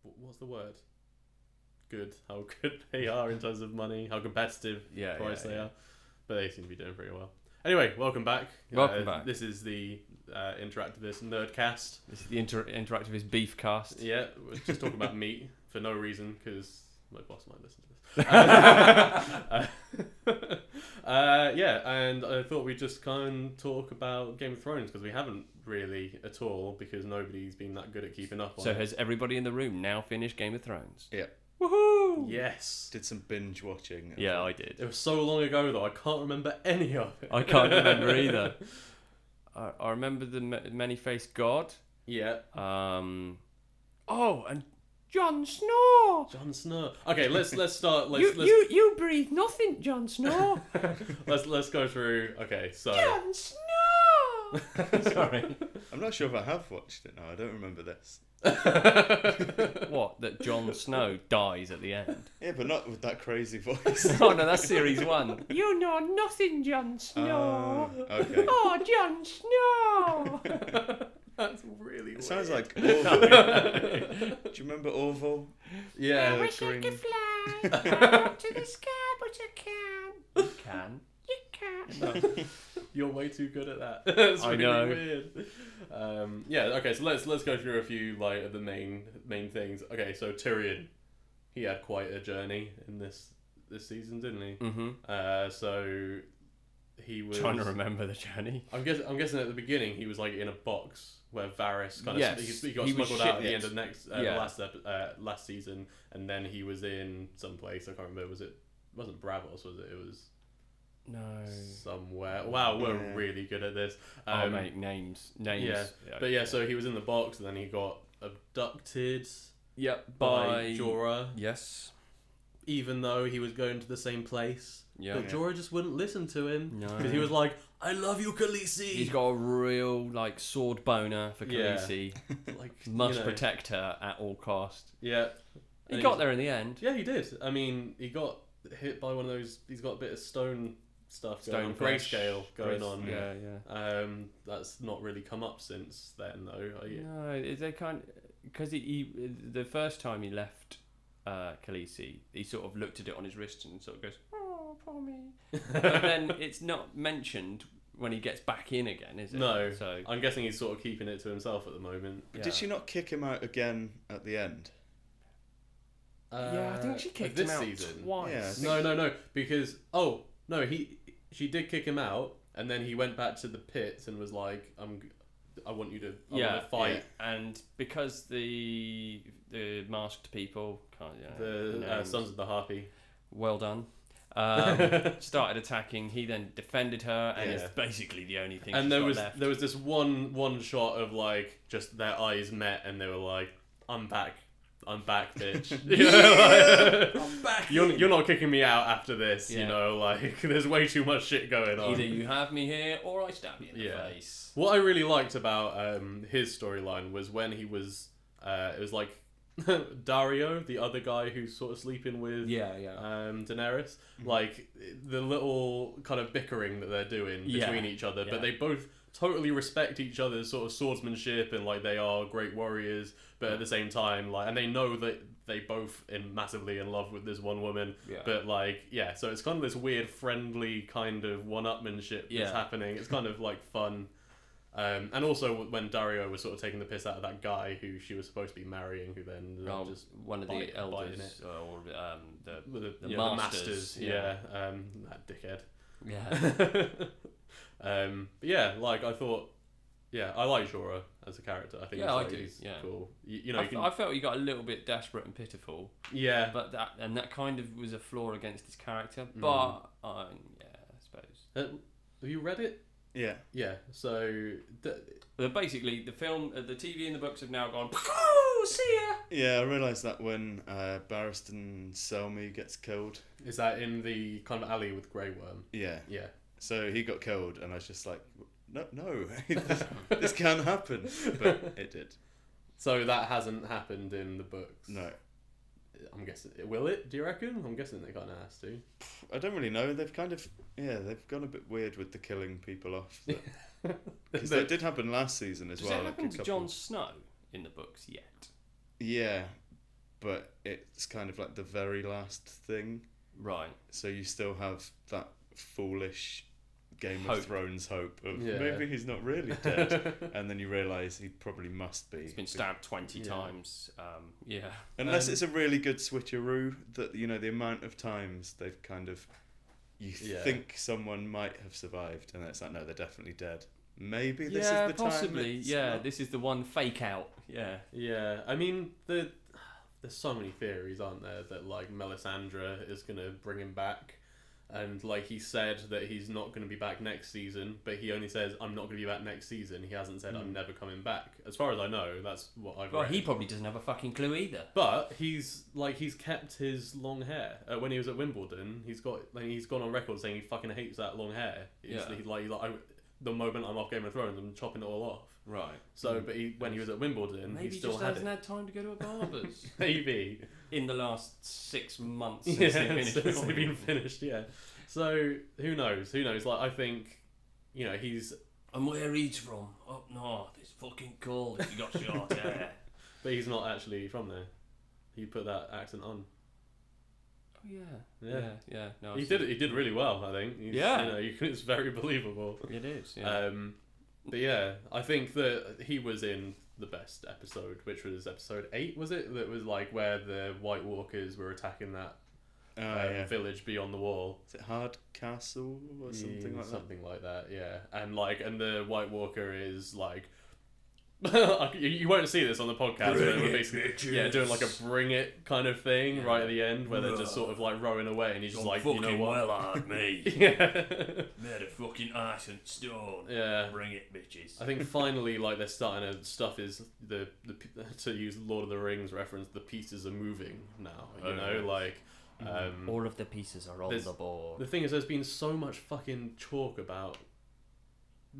what's the word? How good they are in terms of money, how competitive price they are. But they seem to be doing pretty well. Anyway, welcome back. Welcome back. This is the Interactivists Nerdcast. This is the Interactivist Beef Cast. Yeah, we're just talking about meat for no reason because my boss might listen to this. Yeah, and I thought we'd just kind of talk about Game of Thrones because we haven't really at all because nobody's been that good at keeping up on So it. has everybody in the room now finished Game of Thrones? Yeah. Woohoo! Yes. Did some binge watching. Yeah, I did. It was so long ago though, I can't remember any of it. I can't remember either. I remember the many-faced god. Yeah. Oh, and Jon Snow. Jon Snow. Okay, let's start. You breathe nothing, Jon Snow. Let's go through. Okay, so Jon Snow. Sorry. I'm not sure if I have watched it now. I don't remember this. What? That Jon Snow dies at the end? Yeah, but not with that crazy voice. Oh no, that's series 1. You know nothing, Jon Snow. Okay. Oh, Jon Snow. that's really weird. It sounds like Orville. Do you remember Orville? Yeah. I wish I could fly up to the sky, but I can't. You can. You can. No, you're way too good at that. It's really I know. weird. Yeah. Okay. So let's go through a few like of the main things. Okay. So Tyrion, he had quite a journey in this season, didn't he? Mm-hmm. So he was Trying to remember the journey. I'm guessing at the beginning he was like in a box where Varys kind of Yes, he got he was smuggled out at the shit. end of last season, and then he was in some place I can't remember. It wasn't Bravos, was it? It was No. somewhere. Wow, we're Yeah. really good at this. Oh, mate, names. Yeah, but yeah, so he was in the box, and then he got abducted Yep. by Jorah, Yes. even though he was going to the same place. Yeah. But Jorah just wouldn't listen to him No. because he was like, "I love you, Khaleesi." He's got a real like sword boner for Yeah. Khaleesi. like Must you know, protect her at all cost. Yeah, He And got he's- there in the end. Yeah, he did. I mean, he got hit by one of those. He's got a bit of stone stuff going on, flesh. grayscale going on. Yeah, yeah. That's not really come up since then, though. No, they can't, because he the first time he left Khaleesi, he sort of looked at it on his wrist and sort of goes, "Oh, poor me." But then it's not mentioned when he gets back in again, is it? No. So I'm guessing he's sort of keeping it to himself at the moment. yeah. Did she not kick him out again at the end? Yeah, I think she kicked this him out season. twice. Yeah, I think- No, because she did kick him out, and then he went back to the pits and was like, I want you to fight." and because the masked people can't, The names. Sons of the Harpy. Well done. Started attacking. He then defended her, and Yeah. it's basically the only thing. And she's there got was left. there was this one shot of like just their eyes met, and they were like, I'm back, bitch." You know, like, I'm back. you're not kicking me out after this. You Yeah. know, like there's way too much shit going on. Either you have me here, or I stab you in the Yeah. face. What I really liked about his storyline was when he was it was like Dario, the other guy who's sort of sleeping with Yeah. Daenerys, like the little kind of bickering that they're doing Yeah. between each other, Yeah. but they both totally respect each other's sort of swordsmanship and like they are great warriors, but at the same time like, and they know that they both massively in love with this one woman, Yeah. but like so it's kind of this weird friendly kind of one-upmanship that's Yeah. happening. It's kind of like fun. And also when Dario was sort of taking the piss out of that guy who she was supposed to be marrying, who then just one of the biting elders, or the the masters. that dickhead. Yeah. But yeah, like I thought, I like Jorah as a character. I think Yeah, I like, do, he's yeah. cool. You know, you can, I felt he got a little bit desperate and pitiful, yeah, but that kind of was a flaw against his character. But I suppose. have you read it? Yeah. Yeah. So But basically, the film, the TV, and the books have now gone. Oh, see ya. Yeah, I realised that when Barristan Selmy gets killed. is that in the kind of alley with Grey Worm? Yeah. Yeah. So he got killed, and I was just like, no, this can't happen. But it did. So that hasn't happened in the books. No. I'm guessing. Will it? Do you reckon? I'm guessing they kind of has to. I don't really know. They've kind of, they've gone a bit weird with the killing people off. Because that did happen last season as Does well. it happen like to Jon Snow in the books yet? Yeah, but it's kind of like the very last thing. Right. So you still have that foolish Game Hope. of Thrones hope of Yeah. maybe he's not really dead, and then you realise he probably must be. He's been stabbed 20 times. Yeah. Unless it's a really good switcheroo that, you know, the amount of times they've kind of, you think someone might have survived, and it's like, no, they're definitely dead. Maybe this is the possibly. time. Yeah, this is the one fake out. Yeah. Yeah, I mean, there's so many theories, aren't there, that like Melisandre is gonna bring him back, and like he said that he's not gonna be back next season, but he only says I'm not gonna be back next season. He hasn't said I'm never coming back. As far as I know, that's what I've Well, read. he probably doesn't have a fucking clue either. But he's kept his long hair. When he was at Wimbledon, he's gone on record saying he fucking hates that long hair. The moment I'm off Game of Thrones, I'm chopping it all off. Right. So, but when he was at Wimbledon, Maybe he still just had hasn't it. had time to go to a barber's. Maybe. In the last 6 months since they finished since they've been filming. finished, yeah. So who knows? Like, I think, you know, he's. And where he's from? Up north. It's fucking cold if you got short hair. But he's not actually from there. He put that accent on. Oh yeah. No, He did really well, I think. Yeah. You know, it's very believable. It is. Yeah. But yeah, I think that he was in the best episode, which was episode 8, was it? That was like where the White Walkers were attacking that village beyond the wall. Is it Hard Castle or something like that? Something like that, yeah. And the White Walker is like. You won't see this on the podcast, but we're basically doing like a bring it kind of thing right at the end, where they're just sort of like rowing away, and he's just like, you know what? well hard, me. Yeah. Made of fucking ice and stone. Yeah. Bring it, bitches. I think finally, like, they're starting to stuff is the to use Lord of the Rings reference, the pieces are moving now. You know, like. All of the pieces are on the board. The thing is, there's been so much fucking talk about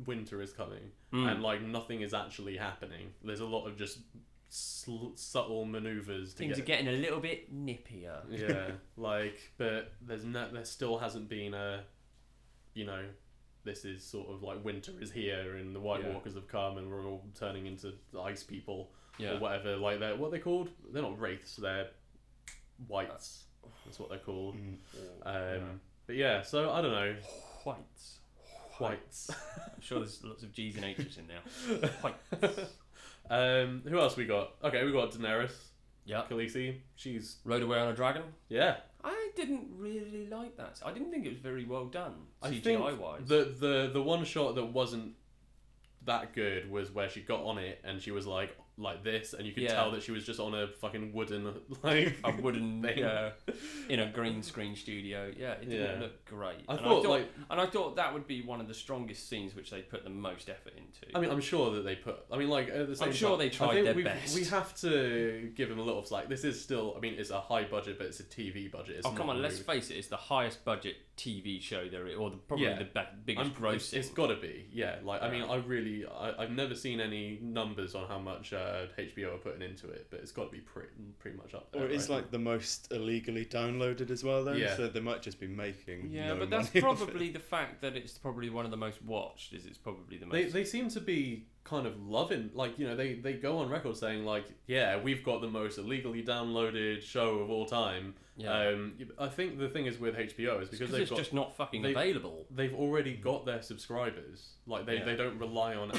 winter is coming, and like nothing is actually happening. There's a lot of just subtle maneuvers. Things are getting a little bit nippier. Yeah, like, but there still hasn't been a, you know, this is sort of like winter is here, and the White Walkers have come, and we're all turning into ice people or whatever. Like they're what are they called? They're not wraiths. They're whites. That's what they're called. But yeah, so I don't know. Whites. I'm sure there's lots of G's and H's in there. Whites. Who else we got? Okay, we got Daenerys. Yeah. Khaleesi. She's Rode away on a dragon. yeah. I didn't really like that. I didn't think it was very well done, I CGI think wise. the one shot that wasn't that good was where she got on it and she was like this, and you could tell that she was just on a fucking wooden a wooden thing. In a green screen studio. Yeah, it didn't look great. I thought that would be one of the strongest scenes which they put the most effort into. I mean, I'm sure that they put. I mean, like at the same I'm sure time, they tried their best. We have to give them a little slack. This is still. I mean, it's a high budget, but it's a TV budget. It's come on, let's face it. It's the highest budget TV show there is, or probably the biggest grossing. It's got to be. Yeah. Like I mean, I've never seen any numbers on how much HBO are putting into it, but it's got to be pretty much up there. Or it's like the most illegally downloaded as well, then. Yeah. So they might just be making. Yeah, but that's probably the fact that it's probably one of the most watched. It's probably the most. They seem to be kind of loving, like, you know, they go on record saying like, yeah, we've got the most illegally downloaded show of all time. Yeah. I think the thing is with HBO is because it's just not fucking available. They've already got their subscribers. Like they don't rely on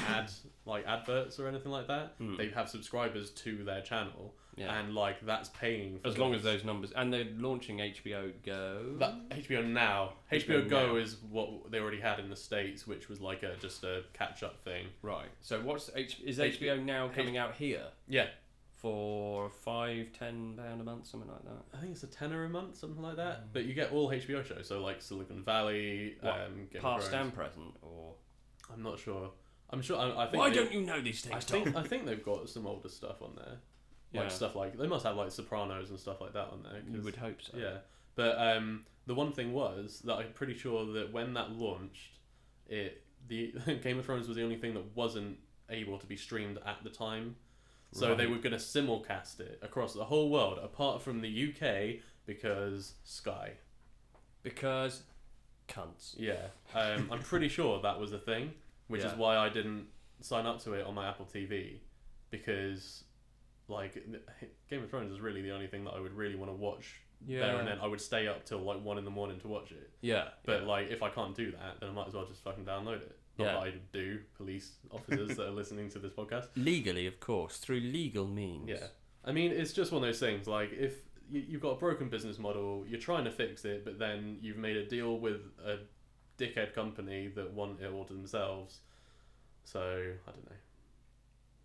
adverts or anything like that. They have subscribers to their channel, and like that's paying for as long as those numbers. And they're launching HBO Go. HBO Now. HBO Go is what they already had in the States, which was like just a catch up thing. Right. So is HBO Now coming out here? Yeah. For £5-10 a month, something like that. I think it's a tenner a month, something like that. But you get all HBO shows, so like Silicon Valley, Game past of Thrones. and present, or I'm not sure. I'm sure. I think. Why don't you know these things, Tom? I think they've got some older stuff on there, like stuff like they must have like Sopranos and stuff like that on there. You would hope so. Yeah, but the one thing was that I'm pretty sure that when that launched, the Game of Thrones was the only thing that wasn't able to be streamed at the time. So they were going to simulcast it across the whole world, apart from the UK, because Sky. Because cunts. Yeah. I'm pretty sure that was a thing, which is why I didn't sign up to it on my Apple TV, because like Game of Thrones is really the only thing that I would really want to watch there and then. I would stay up till like 1 a.m. to watch it. Yeah. But like, if I can't do that, then I might as well just fucking download it. Not that I do, police officers that are listening to this podcast. Legally, of course, through legal means. Yeah. I mean, it's just one of those things, like, if you've got a broken business model, you're trying to fix it, but then you've made a deal with a dickhead company that want it all to themselves. So, I don't know.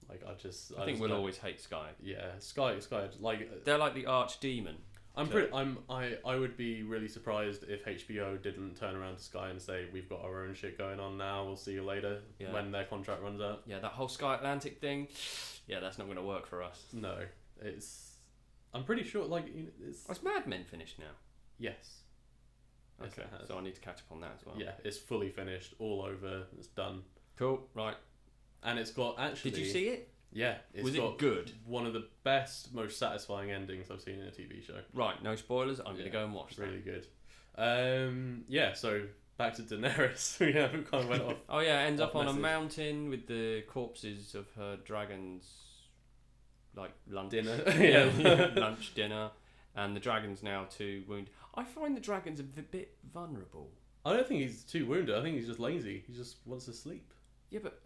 Like, I think just we'll don't- always hate Sky. Yeah, Sky, like... They're like the archdemon. I would be really surprised if HBO didn't turn around to Sky and say, we've got our own shit going on now, we'll see you later, when their contract runs out. Yeah, that whole Sky Atlantic thing, yeah, that's not going to work for us. No, I'm pretty sure, like, Has Mad Men finished now? Yes. Yes, Okay, it has. so I need to catch up on that as well. Yeah, it's fully finished, all over, it's done. Cool, right. And it's got, actually... Did you see it? Yeah. It's Was got it good? one of the best, most satisfying endings I've seen in a TV show. Right, no spoilers, I'm going to go and watch that. Really good. Yeah, so back to Daenerys. We kind of went off. Oh yeah, ends up on a message. mountain with the corpses of her dragons, like lunch Dinner. yeah, lunch dinner, and the dragon's now too wounded. I find the dragon's a bit vulnerable. I don't think he's too wounded. I think he's just lazy. He just wants to sleep. Yeah, but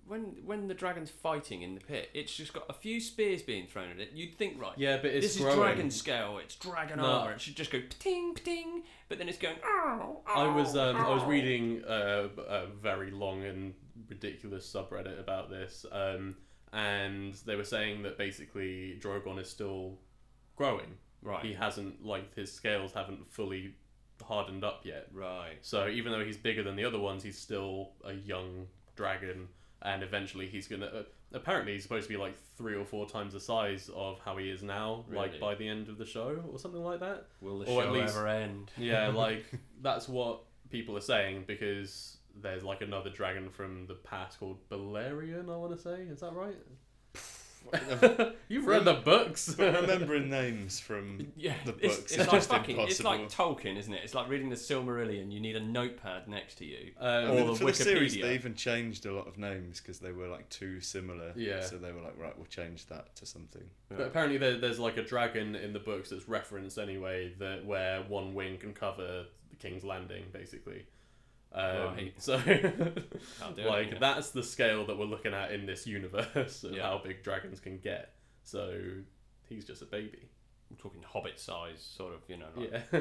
when the dragon's fighting in the pit, it's just got a few spears being thrown at it. You'd think, right? Yeah, but it's this growing. is dragon scale. It's dragon No. armor. It should just go pting pting, but then it's going. I was reading a very long and ridiculous subreddit about this, and they were saying that basically Drogon is still growing. Right. He hasn't, like, his scales haven't fully hardened up yet. Right. So even though he's bigger than the other ones, he's still a young dragon, and eventually he's gonna. Apparently, he's supposed to be like 3 or 4 times the size of how he is now, like Really? by the end of the show or something like that. Will the Or at show least- ever end? Yeah, like that's what people are saying, because there's like another dragon from the past called Balerion, I want to say. Is that right? You've read the books. But remembering names from Yeah, the it's, books it's is like just fucking. It's like impossible. Tolkien, isn't it? It's like reading the Silmarillion. You need a notepad next to you. I Or mean, the for the series, Wikipedia. they even changed a lot of names because they were like too similar. Yeah. So they were like, right, we'll change that to something. But apparently there's like a dragon in the books that's referenced anyway, that where one wing can cover the King's Landing, basically. Right. So, How dare like, you. that's the scale that we're looking at in this universe of Yeah. how big dragons can get. So, he's just a baby. I'm talking Hobbit size, sort of. You know. Like, Yeah.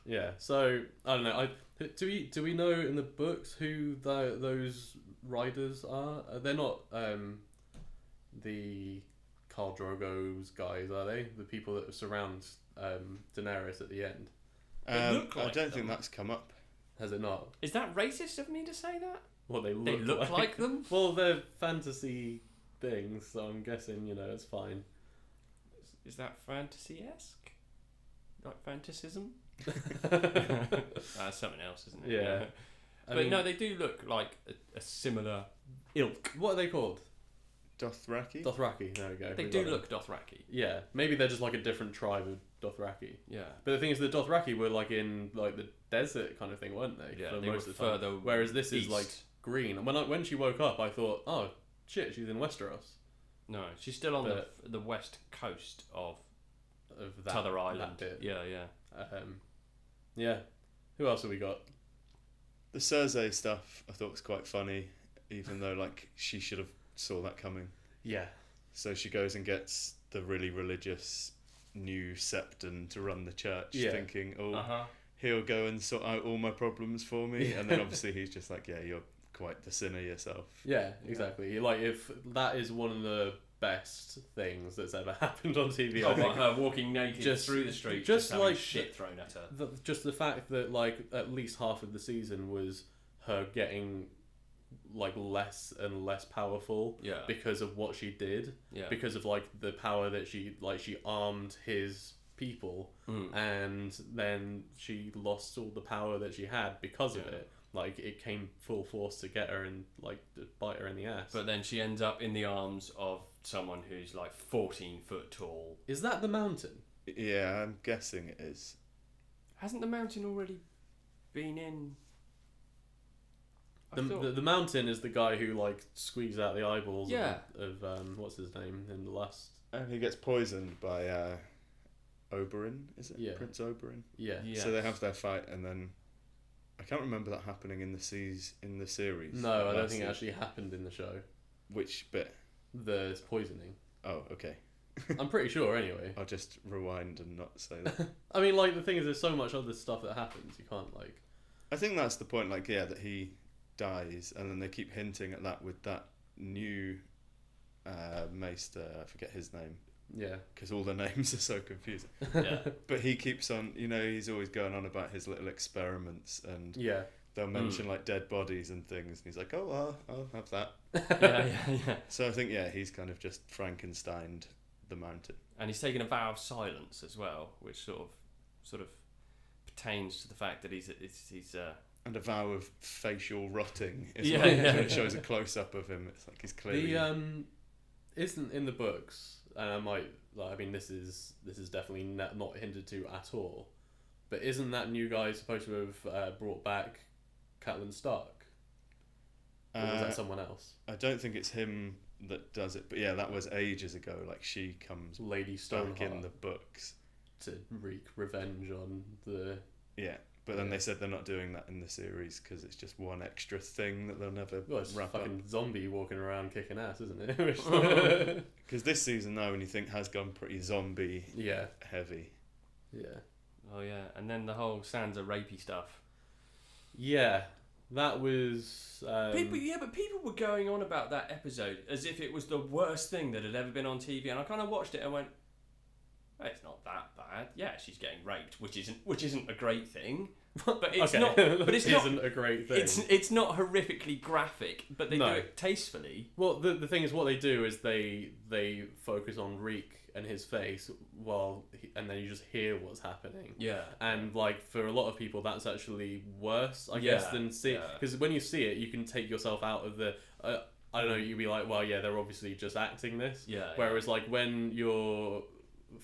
Yeah. So, I don't know. Do we know in the books who those riders are? They're not the Khal Drogo's guys, are they? The people that surround Daenerys at the end. look I like don't think them. that's come up. Has it not? Is that racist of me to say that? What they look, They look like them. Well, they're fantasy things, so I'm guessing, it's fine. Is that fantasy-esque? Like fantasism? That's something else, isn't it? Yeah. I But mean, no, they do look like a similar ilk. what are they called? Dothraki? Dothraki. There we go. They We do got look Dothraki. it. Yeah, maybe they're just like a different tribe of Dothraki. Yeah. But the thing is, the Dothraki were like in like the desert kind of thing, weren't they? Yeah, For they were most of the time. further Whereas this is east. like green. And when she woke up, I thought, oh shit, she's in Westeros. No, she's still on But- the west coast of Of that T'other Island. that bit. Yeah, yeah. Yeah. Who else have we got? The Cersei stuff I thought was quite funny, even though like she should have saw that coming. Yeah. So she goes and gets the really religious new septon to run the church, Yeah. thinking, oh, Uh-huh. he'll go and sort out all my problems for me. And then obviously he's just like, yeah, you're quite the sinner yourself. Yeah, exactly. Like, if that is one of the best things that's ever happened on TV, I Oh, think. like her walking naked Just- through the street, just having like shit thrown at her. Just the fact that, like, at least half of the season was her getting, like, less and less powerful Yeah. because of what she did. Yeah. Because of, like, the power that she armed his people, and then she lost all the power that she had because of Yeah. it. Like, it came full force to get her and, like, to bite her in the ass. But then she ends up in the arms of someone who's like 14 foot tall. Is that the mountain? Yeah, I'm guessing it is. Hasn't the mountain already been in? I The, thought- the mountain is the guy who, like, squeezed out the eyeballs Yeah. of what's his name in the last... And he gets poisoned by Oberyn, is it? Yeah. Prince Oberyn. Yeah. Yeah. So they have their fight, and then I can't remember that happening in the series. No, I don't last think it season. actually happened in the show. Which bit? The poisoning. Oh, okay. I'm pretty sure, anyway. I'll just rewind and not say that. I mean, like, the thing is, there's so much other stuff that happens. You can't, like... I think that's the point, like, yeah, that he dies, and then they keep hinting at that with that new maester, I forget his name, Yeah. because all the names are so confusing. Yeah. But he keeps on, you know, he's always going on about his little experiments, and Yeah. they'll mention, like, dead bodies and things, and he's like, oh, I'll have that. Yeah. So I think, yeah, he's kind of just Frankensteined the mountain. And he's taken a vow of silence as well, which sort of pertains to the fact that he's And a vow of facial rotting as Yeah, well. yeah, When it yeah. shows a close-up of him, it's like he's clearly... The isn't in the books, and I might, like, I mean, this is definitely not hinted to at all, but isn't that new guy supposed to have brought back Catelyn Stark? Or was that someone else? I don't think it's him that does it, but yeah, that was ages ago. Like, she comes Lady back Stoneheart in the books. to wreak revenge on the... Yeah, but then Yeah. they said they're not doing that in the series because it's just one extra thing that they'll never Well, it's wrap fucking up. zombie walking around kicking ass, isn't it? Because this season, now, when you think, has gone pretty zombie Yeah. heavy. Yeah. oh yeah, and then the whole Sansa rapey stuff. Yeah. That was... But people were going on about that episode as if it was the worst thing that had ever been on TV, and I kind of watched it and went, well, it's not that bad. Yeah, she's getting raped, which isn't a great thing, but it's okay. not. But it's not. isn't a great thing. It's not horrifically graphic, but they No. do it tastefully. Well, the thing is, what they do is they focus on Reek and his face, and then you just hear what's happening. Yeah, And like for a lot of people, that's actually worse, I Yeah, guess, than see it. yeah. Because when you see it, you can take yourself out of the. I don't know. You'd be like, well, yeah, they're obviously just acting this. Yeah. Whereas, like, when you're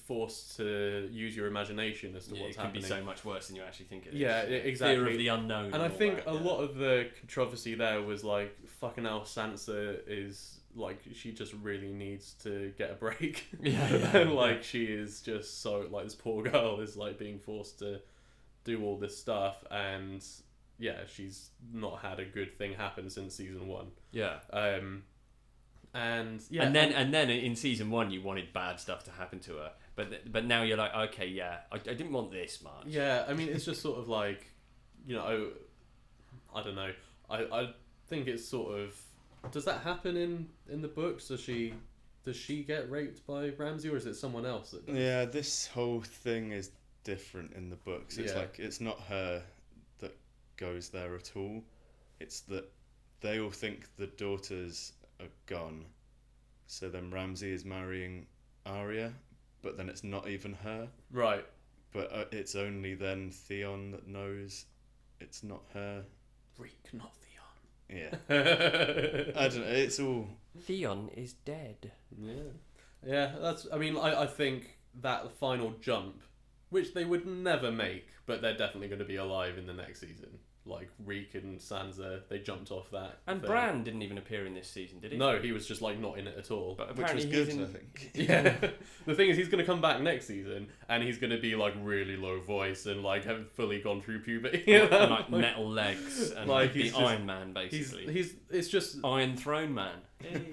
forced to use your imagination as to what's it can happening, be so much worse than you actually think it is. Yeah, exactly. Fear of the unknown. and I all think that, a yeah. lot of the controversy there was like, fucking hell, Sansa is like, she just really needs to get a break. Yeah. And like, she is just so, like, this poor girl is like being forced to do all this stuff, and yeah, she's not had a good thing happen since season 1. Yeah. And yeah, And then in season 1 you wanted bad stuff to happen to her, but now you're like, okay, yeah, I didn't want this much. yeah, I mean, it's just sort of like, you know, I don't know. I think it's sort of, does that happen in the books? Does she get raped by Ramsay, or is it someone else that does? Yeah, this whole thing is different in the books. It's Yeah. like, it's not her that goes there at all. It's that they all think the daughters are gone. So then Ramsay is marrying Arya, but then it's not even her. Right. But it's only then Theon that knows it's not her. Reek, not Yeah. Theon. I don't know, it's all... Theon is dead. Yeah, that's, I mean, I think that final jump, which they would never make, but they're definitely going to be alive in the next season. Like, Reek and Sansa, they jumped off that. And thing. Bran didn't even appear in this season, did he? No, he was just, like, not in it at all. But Which was apparently good, he's in... I think. Yeah. The thing is, he's going to come back next season, and he's going to be, like, really low voice and, like, have fully gone through puberty. and like metal legs and Like, like the he's just- Iron Man, basically. It's just... Iron Throne Man.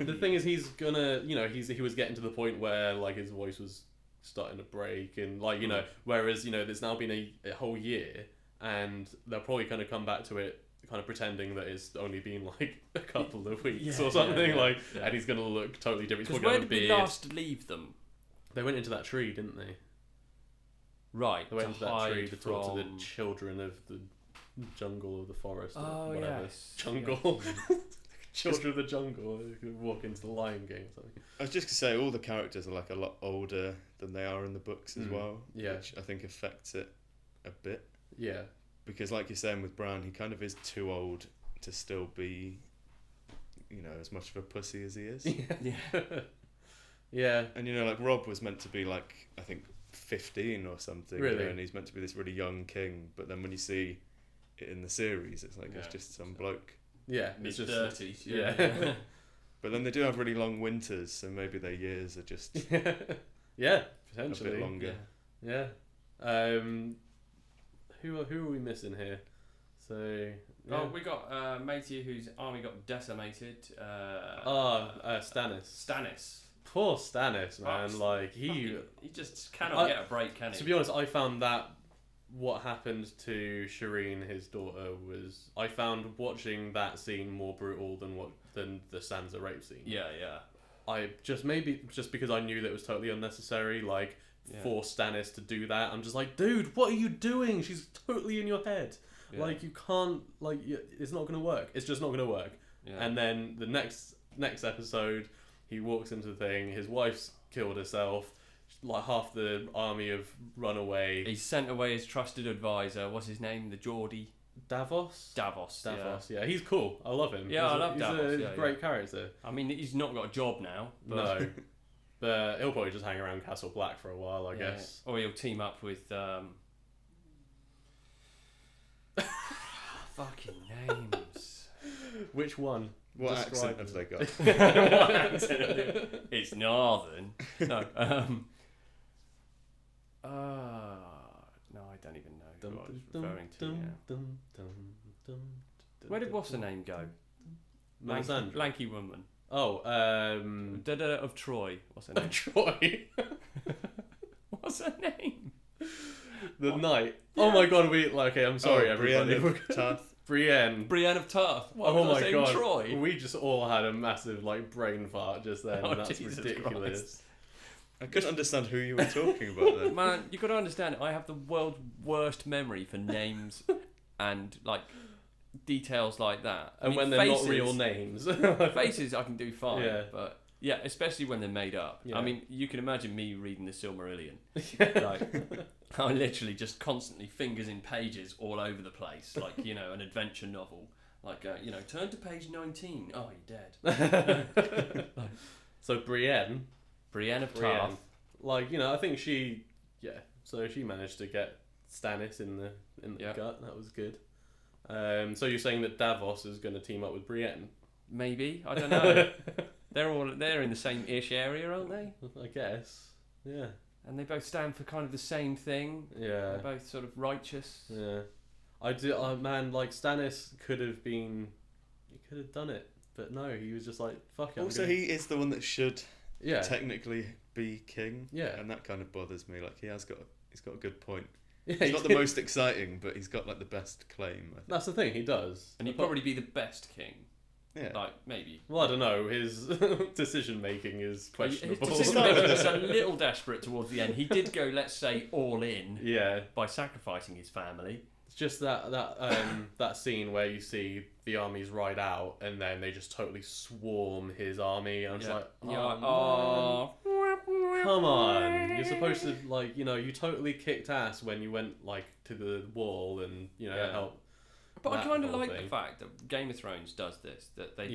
The thing is, he's gonna, you know, he was getting to the point where, like, his voice was starting to break, and, like, you know, whereas, you know, there's now been a whole year, and they're probably going to come back to it kind of pretending that it's only been, like, a couple of weeks Yeah, or something, yeah, like, yeah. and he's going to look totally different. He's Because probably where going to did have a we beard. last leave them? They went into that tree, didn't they? Right, They went into that tree to talk to from... the children of the jungle, of the forest, or Oh, whatever. yes. Jungle. Children of the jungle who walk into the Lion Game or something. I was just going to say, all the characters are like a lot older than they are in the books as well. Yeah. Which I think affects it a bit. Yeah. Because like you're saying with Bran, he kind of is too old to still be, you know, as much of a pussy as he is. Yeah. Yeah. And, you know, like Rob was meant to be like, I think 15 or something. you Really? know, and he's meant to be this really young king. But then when you see it in the series, it's like, it's Yeah. just some bloke. Yeah. It's just... Mid-30s. Yeah. But then they do have really long winters, so maybe their years are just Yeah, a potentially. bit longer. Yeah. Yeah. Who are we missing here? So. Yeah. Oh, we got Matey, whose army got decimated. Stannis. Stannis. Poor Stannis, man. Like He just cannot get a break, can he? To be honest, I found that what happened to Shireen, his daughter, was I found watching that scene more brutal than the Sansa rape scene. Yeah. I just because I knew that it was totally unnecessary, like for Stannis to do that. I'm just like, dude, what are you doing? She's totally in your head. Yeah. Like you can't, like it's not gonna work. It's just not gonna work. Yeah. And then the next episode, he walks into the thing. His wife's killed herself. Like half the army have run away. He sent away his trusted advisor. What's his name? The Geordie. Davos. Yeah, he's cool. I love him. Yeah, I love Davos. He's a great character. I mean, he's not got a job now. But... No, but he'll probably just hang around Castle Black for a while, I guess. Or he'll team up with. Fucking names. Which one? What accent have they got? What accent have they got? It's Northern. No. No, I don't even know who I was referring to. Where did what's her name go? Lanky woman. Oh, of Troy. What's her name? Troy. What's her name? The Knight. Yeah. Oh my god, okay, I'm sorry everybody. Brienne of Tarth. Oh my god. Troy? We just all had a massive brain fart just then. And that's Jesus ridiculous. Christ. I couldn't understand who you were talking about then. Man, you got to understand, I have the world's worst memory for names and details like that. And when they're not real names. Faces I can do fine, but yeah, especially when they're made up. Yeah. I mean, you can imagine me reading the Silmarillion. I literally just constantly fingers in pages all over the place, an adventure novel. Turn to page 19. Oh, you're dead. So Brienne of Tarth. I think she managed to get Stannis in the gut. That was good. So you're saying that Davos is going to team up with Brienne? Maybe, I don't know. They're in the same ish area, aren't they? I guess. Yeah. And they both stand for kind of the same thing. Yeah. They're both sort of righteous. Yeah. Stannis could have done it, but no, he was just like, fuck it. Also, he is the one that should technically be king. Yeah. And that kind of bothers me. He's got a good point. Yeah, he's not the most exciting, but he's got the best claim. I think. That's the thing, he does. And he'd probably be the best king. Yeah. Maybe. Well, I don't know. His decision making is questionable. His decision making was a little desperate towards the end. He did go, let's say, all in. Yeah. By sacrificing his family. It's just that scene where you see the armies ride out and then they just totally swarm his army. And I'm just come on. You're supposed to you totally kicked ass when you went to the wall and help. But I kind of like the fact that Game of Thrones does this, that they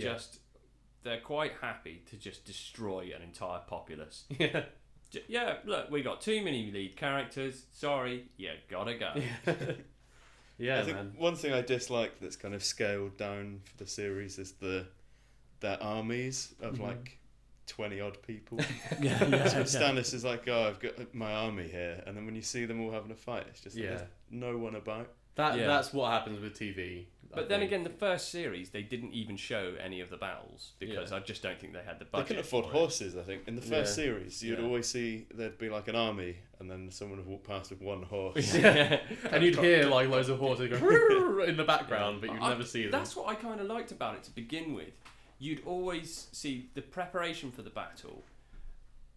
they're quite happy to just destroy an entire populace. Yeah. Yeah, look, we got too many lead characters. Sorry, you gotta go. Yeah, I think one thing I dislike that's kind of scaled down for the series is their armies of 20 odd people. Stannis is like, oh, I've got my army here, and then when you see them all having a fight, it's just there's no one about. That's what happens with TV. But then again, the first series, they didn't even show any of the battles because I just don't think they had the budget. They couldn't afford horses, I think. In the first series, you'd always see there'd be an army and then someone would walk past with one horse. And you'd hear loads of horses go in the background, but you'd never see them. That's what I kind of liked about it to begin with. You'd always see the preparation for the battle,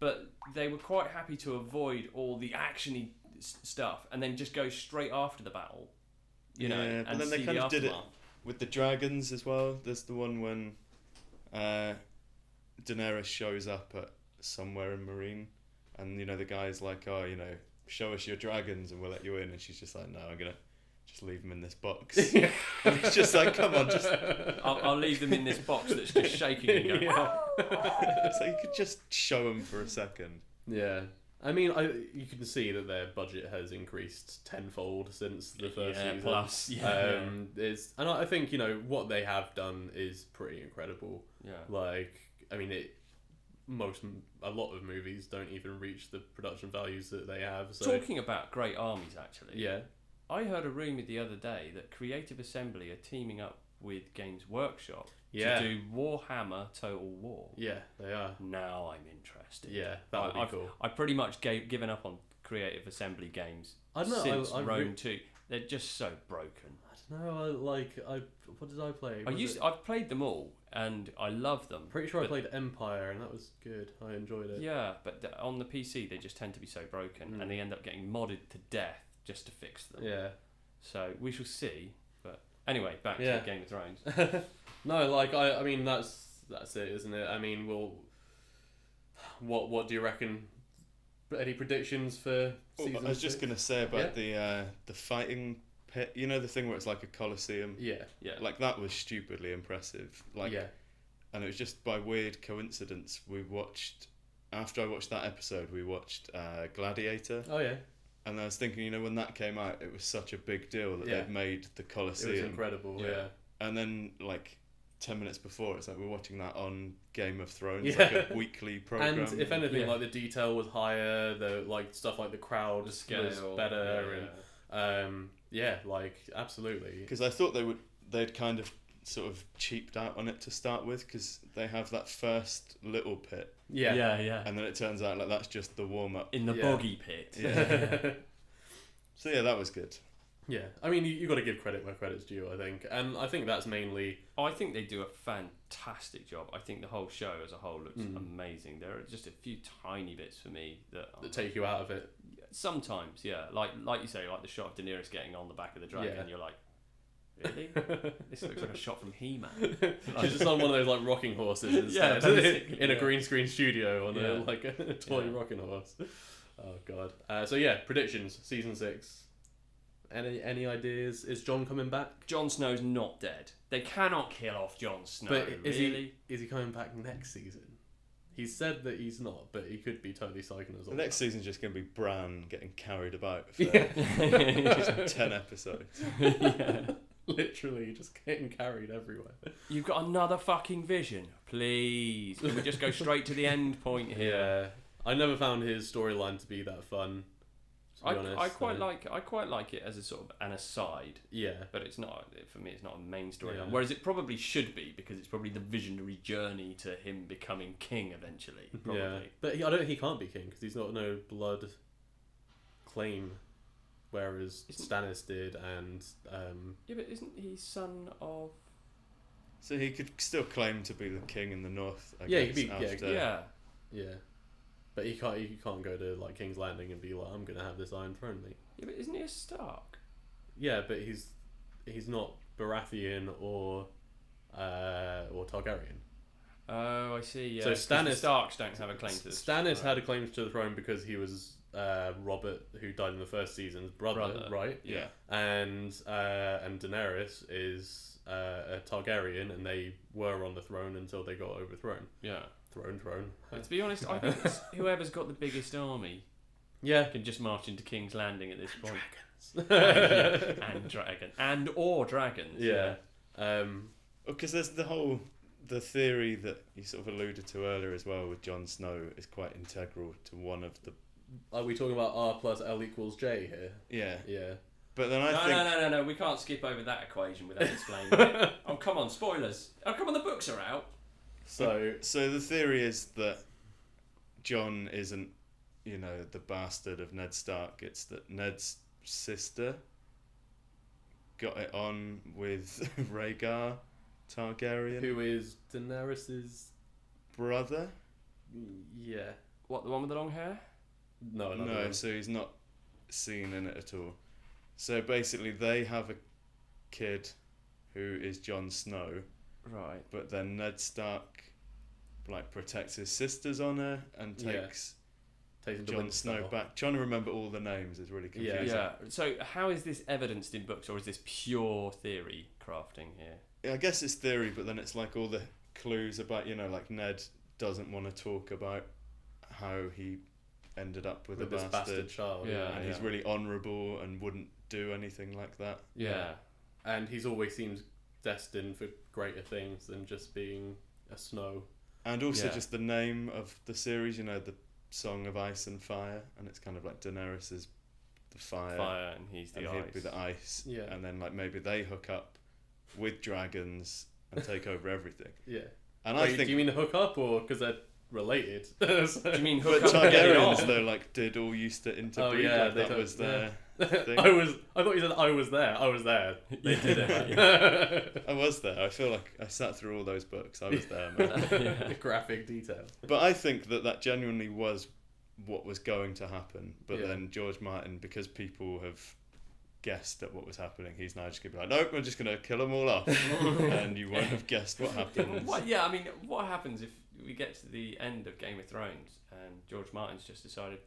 but they were quite happy to avoid all the actiony stuff and then just go straight after the battle. But then they kind of did it with the dragons as well. There's the one when Daenerys shows up at somewhere in Marine, and the guy's like, oh, show us your dragons and we'll let you in, and she's just like, no, I'm gonna just leave them in this box. And it's just like, come on, just I'll leave them in this box that's just shaking and going. It's like you could just show them for a second. Yeah. I mean, you can see that their budget has increased tenfold since the first season. Plus, and I think what they have done is pretty incredible. Yeah. a lot of movies don't even reach the production values that they have. So Talking about great armies, actually. yeah, I heard a rumour the other day that Creative Assembly are teaming up with Games Workshop Yeah. to do Warhammer Total War. yeah, they are. Now I'm interested. Yeah, that would be cool. I pretty much given up on Creative Assembly games I don't know. since I Rome 2. They're just so broken. I don't know. What did I play? I've played them all and I love them. Pretty sure I but- played Empire and that was good. I enjoyed it. Yeah, but on the PC they just tend to be so broken and they end up getting modded to death just to fix them. Yeah. So we shall see. But anyway, back Yeah. to Game of Thrones. No, I mean that's it, isn't it? I mean, what do you reckon? Any predictions for season? I was just 6? gonna say about the fighting pit. You know, the thing where it's like a coliseum. Yeah. Yeah. Like that was stupidly impressive. Like, yeah. and it was just by weird coincidence after I watched that episode, we watched Gladiator. Oh yeah. And I was thinking, you know, when that came out, it was such a big deal that Yeah. they'd made the It Colosseum. was incredible. Yeah. And then, like, 10 minutes before, it's like we're watching that on Game of Thrones, Yeah. like a weekly program. And if anything, Yeah. like the detail was higher. The stuff like the crowd The scale was better, yeah. and like absolutely. Because I thought they'd kind of sort of cheaped out on it to start with, because they have that first little pit, Yeah. yeah. and then it turns out like that's just the warm up. In the Yeah. boggy pit. Yeah. So yeah, that was good. Yeah. I mean, you got to give credit where credit's due, I think, and I think that's mainly. I think they do a fantastic job. I think the whole show as a whole looks amazing. There are just a few tiny bits for me that take you out of it. sometimes, yeah, like you say, like the shot of Daenerys getting on the back of the dragon. Yeah. You're like, really? This looks like a shot from He-Man. She's just on one of those like rocking horses instead, basically, in a yeah. green screen studio on Yeah. a toy Yeah. rocking horse. Oh god. So yeah, predictions. Season 6. Any ideas? Is Jon coming back? Jon Snow's not dead. They cannot kill off Jon Snow. But is really? he coming back next season? He's said that he's not, but he could be totally psyching us The all. next season's just going to be Bran getting carried about for Yeah. just 10 episodes. Yeah. Literally just getting carried everywhere. You've got another fucking vision, please. Can we just go straight to the end point here? Yeah. I never found his storyline to be that fun. To be honest, I quite like it as a sort of an aside, Yeah. but it's not, for me, it's not a main storyline. Yeah. Whereas it probably should be, because it's probably the visionary journey to him becoming king eventually. Probably. Yeah. But he can't be king because he's got no blood claim, whereas Stannis did, and Yeah, but isn't he son of? So he could still claim to be the king in the north, I Yeah, he guess, could be- yeah, after... Yeah. yeah. But he can't go to like King's Landing and be like, I'm gonna have this Iron Throne, mate. Yeah, but isn't he a Stark? Yeah, but he's not Baratheon or Targaryen. Oh, I see. Yeah. So 'cause the Stannis- Starks don't have a claim to this. Stannis had a claim to the throne because he was Robert, who died in the first season's brother. Right? Yeah. And Daenerys is a Targaryen, and they were on the throne until they got overthrown. Yeah. Throne. But to be honest, I think it's whoever's got the biggest army Yeah. can just march into King's Landing at this point. Dragons. and dragons. Yeah. Because there's the theory that you sort of alluded to earlier as well with Jon Snow is quite integral to one of the... Are we talking about R plus L equals J here? Yeah. Yeah. But then I think... No. We can't skip over that equation without explaining it. Oh, come on, spoilers. Oh, come on, the books are out. So the theory is that Jon isn't, the bastard of Ned Stark. It's that Ned's sister got it on with Rhaegar Targaryen. who is Daenerys's? Brother? Yeah. What, the one with the long hair? No. No, so he's not seen in it at all. So basically they have a kid who is Jon Snow. Right. But then Ned Stark protects his sister's honour and takes Jon Snow back. Trying to remember all the names is really confusing. Yeah. So how is this evidenced in books, or is this pure theory crafting here? I guess it's theory, but then it's like all the clues about, like Ned doesn't want to talk about how he ended up with a this bastard child. Yeah. and he's really honourable and wouldn't do anything like that. Yeah. And he's always seems destined for greater things than just being a Snow. And also Yeah. just the name of the series, you know, the Song of Ice and Fire, and it's kind of like Daenerys is the fire, and he's the and ice. he'd be the ice. Yeah. And then like maybe they hook up with dragons and take over everything. Yeah. And Wait, I think do you mean the hook up or because they're related? So- Do you mean but hook up and get it Targaryens on? though like did all used to interbreed. Oh, yeah, like, they that don't- was their thing. I thought you said I was there. I was there. They did it. I was there. I feel like I sat through all those books. I was there, man. Yeah. Graphic detail. But I think that genuinely was what was going to happen. But Yeah. then George Martin, because people have guessed at what was happening, he's now just going to be like, nope, we're just going to kill them all off. And you won't have guessed what happened. Yeah, I mean, what happens if we get to the end of Game of Thrones and George Martin's just decided,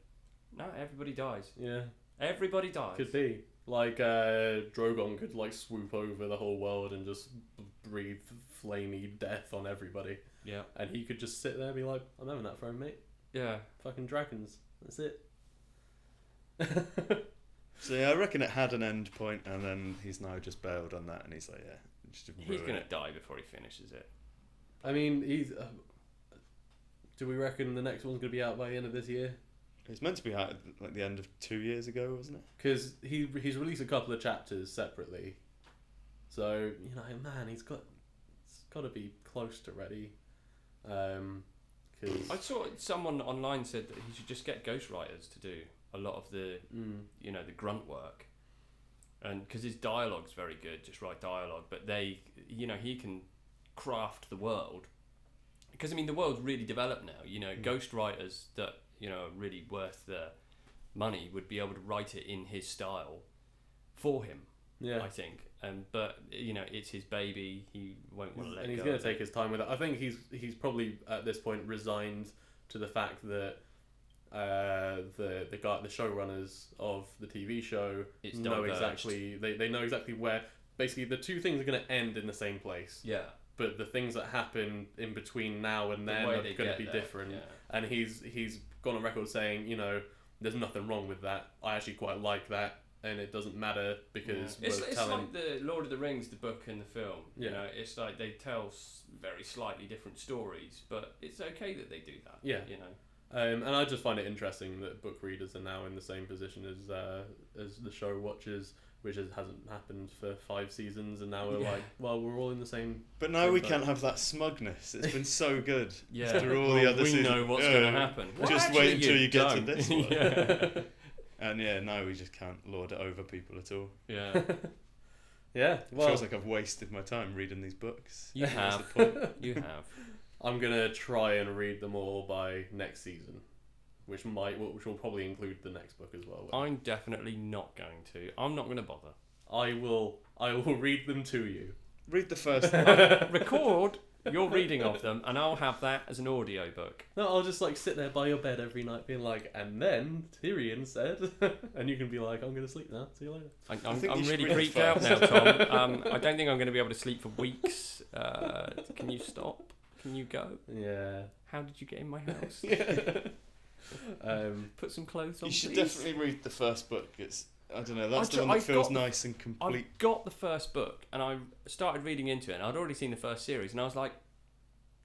no, everybody dies. Yeah. Everybody dies. Could be. Like, Drogon could, like, swoop over the whole world and just breathe flamey death on everybody. Yeah. And he could just sit there and be like, I'm having that throne, mate. Yeah. Fucking dragons. That's it. So yeah, I reckon it had an end point, and then he's now just bailed on that, and he's like, yeah, just He's ruin going to it. die before he finishes it. I mean, he's... do we reckon the next one's going to be out by the end of this year? It's meant to be out at like the end of 2 years ago, wasn't it? Because he's released a couple of chapters separately. So, you know, man, it's got to be close to ready. Cause, I saw someone online said that he should just get ghostwriters to do a lot of the, you know, the grunt work. And because his dialogue's very good, just write dialogue. But they, you know, he can craft the world. Because, I mean, the world's really developed now. You know, ghostwriters that, you know, are really worth the money would be able to write it in his style for him, yeah. I think. But, you know, it's his baby. He won't want to let And it he's go. going to take his time with it. I think he's probably at this point resigned to the fact that the showrunners of the TV show It's know diverged. exactly they know exactly where basically the two things are going to end in the same place. Yeah. But the things that happen in between now and The then way are they going to get be there, different. yeah. And he's gone on record saying, you know, there's nothing wrong with that. I actually quite like that, and it doesn't matter because It's we're telling. like the Lord of the Rings, the book and the film. Yeah. You know, it's like they tell very slightly different stories, but it's okay that they do that. Yeah. You know. And I just find it interesting that book readers are now in the same position as the show watchers, which hasn't happened for 5 seasons, and now we're like, well, we're all in the same. But now we But- can't have that smugness. It's been so good. Yeah. After all Well, the other we seasons. know what's Yeah. going to happen. Just Well, wait actually, until you get to don't. this one. Yeah. And yeah, now we just can't lord it over people at all. Yeah. Yeah, It well, feels like I've wasted my time reading these books. You What's have. the point? You have. I'm gonna try and read them all by next season, which will probably include the next book as well. I'm definitely not going to. I'm not going to bother. I will read them to you. Read the first. Record your reading of them, and I'll have that as an audio book. No, I'll just like sit there by your bed every night, being like, and then Tyrion said, and you can be like, I'm gonna sleep now. See you later. I'm think you I'm should really read creeped it out now, first. Tom. I don't think I'm going to be able to sleep for weeks. Can you stop? Can you go? Yeah. How did you get in my house? Put some clothes on, You should please. definitely read the first book. It's I don't know. That's I the one that I've feels got- nice and complete. I've got the first book, and I started reading into it, and I'd already seen the first series, and I was like,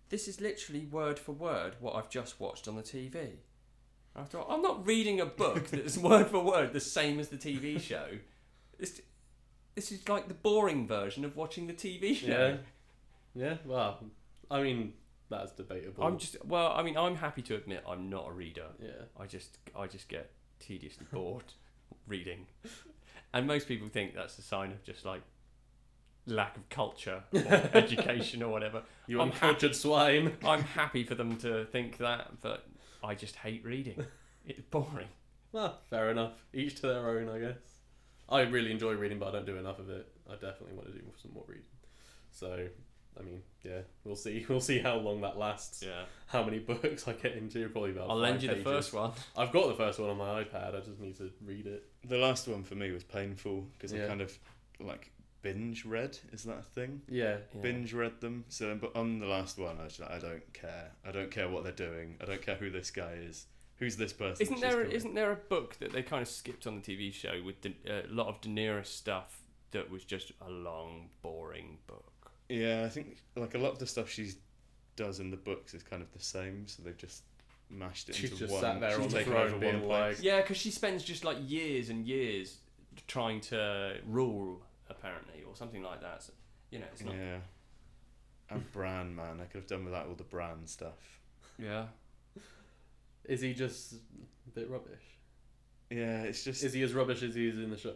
this is literally word for word what I've just watched on the TV. And I thought, I'm not reading a book that's word for word the same as the TV show. This is like the boring version of watching the TV show. Yeah. Well, I mean, that's debatable. I'm happy to admit I'm not a reader. Yeah. I just get tediously bored reading. And most people think that's a sign of just like lack of culture or education or whatever. You I'm uncultured swine. I'm happy for them to think that, but I just hate reading. It's boring. Well, fair enough. Each to their own, I guess. I really enjoy reading, but I don't do enough of it. I definitely want to do some more reading. So, I mean, yeah, we'll see. We'll see how long that lasts. Yeah. How many books I get into? Probably about. I'll 5 lend you the pages. first one. I've got the first one on my iPad. I just need to read it. The last one for me was painful because I Yeah. kind of like binge read. Is that a thing? Yeah. Yeah. Binge read them. So, but on the last one, I was like, I don't care. I don't care what they're doing. I don't care who this guy is. Who's this person? Isn't there a book that they kind of skipped on the TV show with a lot of Daenerys stuff that was just a long, boring book? Yeah, I think like a lot of the stuff she's does in the books is kind of the same, so they've just mashed it She's into just one. sat there She's on the taken throne over being one like- place. Yeah, because she spends just like years and years trying to rule, apparently, or something like that. So, you know, it's not. Yeah. And Bran, man, I could have done without all the Bran stuff. Yeah. Is he just a bit rubbish? Yeah, it's just. Is he as rubbish as he is in the show?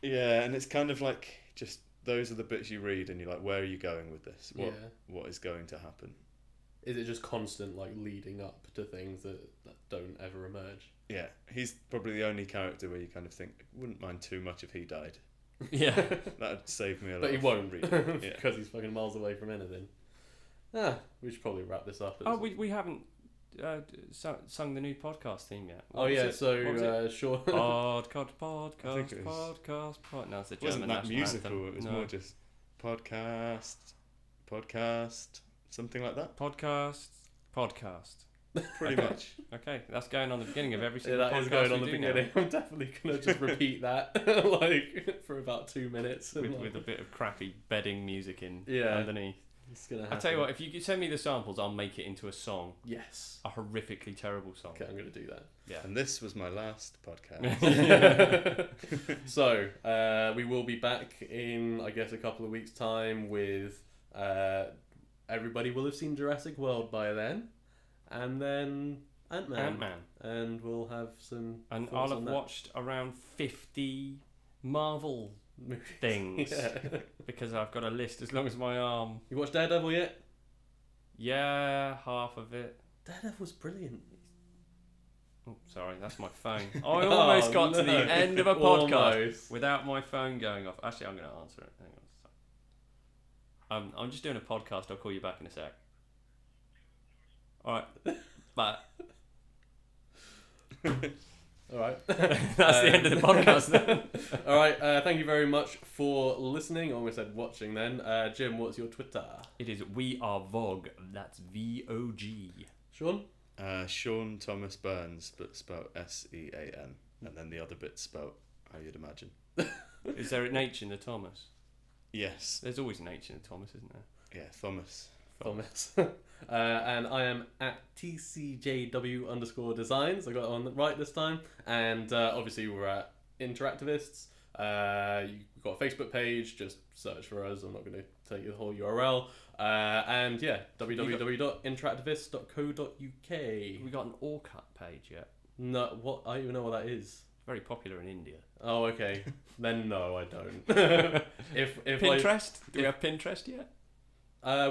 Yeah, and it's kind of like just those are the bits you read, and you're like, where are you going with this? What is going to happen? Is it just constant like leading up to things that don't ever emerge? Yeah, he's probably the only character where you kind of think, wouldn't mind too much if he died. Yeah. That'd save me a lot. But he of won't, reading. Yeah. because he's fucking miles away from anything. We should probably wrap this up. Oh, we haven't sung the new podcast theme yet. Oh yeah, so sure. Podcast. I think it was- Podcast. No, it's a It wasn't German that national musical, anthem. it was No. more just podcast, something like that. Podcast. Pretty much. Okay, that's going on the beginning of every Yeah, single that podcast is going on we the do now. beginning. I'm definitely gonna just repeat that like for about 2 minutes. and, with a bit of crappy bedding music in Yeah. underneath. It's gonna happen. I'll tell you what, if you could send me the samples, I'll make it into a song. Yes. A horrifically terrible song. Okay, I'm gonna do that. Yeah. And this was my last podcast. So we will be back in, I guess, a couple of weeks' time with everybody will have seen Jurassic World by then, and then Ant-Man. And we'll have some. And thoughts I'll on have that. watched around 50 Marvel Movies. things Yeah. because I've got a list as long as my arm. You watched Daredevil yet? Yeah, half of it. Daredevil's brilliant. Oh, sorry, that's my phone. I almost got to the end of a podcast Almost. without my phone going off. Actually, I'm going to answer it. Hang on. I'm just doing a podcast. I'll call you back in a sec. All right. Bye. All right. That's the end of the podcast then. All right. Thank you very much for listening. I almost said watching then. Jim, what's your Twitter? It is We Are Vogue. That's VOG. Sean? Sean Thomas Burns, but spelled SEAN, and then the other bit spelled how you'd imagine. Is there an H in the Thomas? Yes. There's always an H in the Thomas, isn't there? Yeah, Thomas. Thomas. And I am at TCJW_designs. I got it on right this time. And obviously we're at Interactivists. You've got a Facebook page. Just search for us. I'm not going to tell you the whole URL. And yeah, www.interactivists.co.uk. We got an Orcut page yet. No, what? I don't even know what that is. Very popular in India. Oh, okay. Then no, I don't. if Pinterest? Do we have Pinterest yet?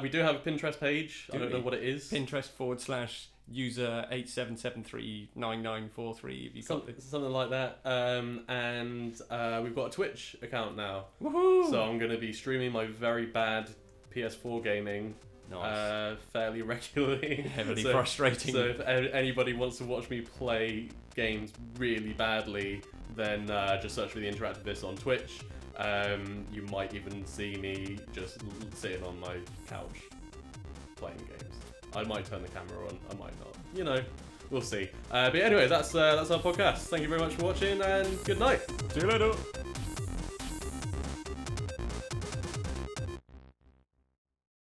we do have a Pinterest page. I Do don't know we? what it is. Pinterest/user 87739943. If you got this. Something like that. And we've got a Twitch account now. Woohoo! So I'm going to be streaming my very bad PS4 gaming Nice. fairly regularly. Heavily So- frustrating. So if anybody wants to watch me play games really badly, then just search for the Interactivists on Twitch. You might even see me just sitting on my couch playing games. I might turn the camera on, I might not. You know, we'll see. But anyway, that's our podcast. Thank you very much for watching, and good night. See you later.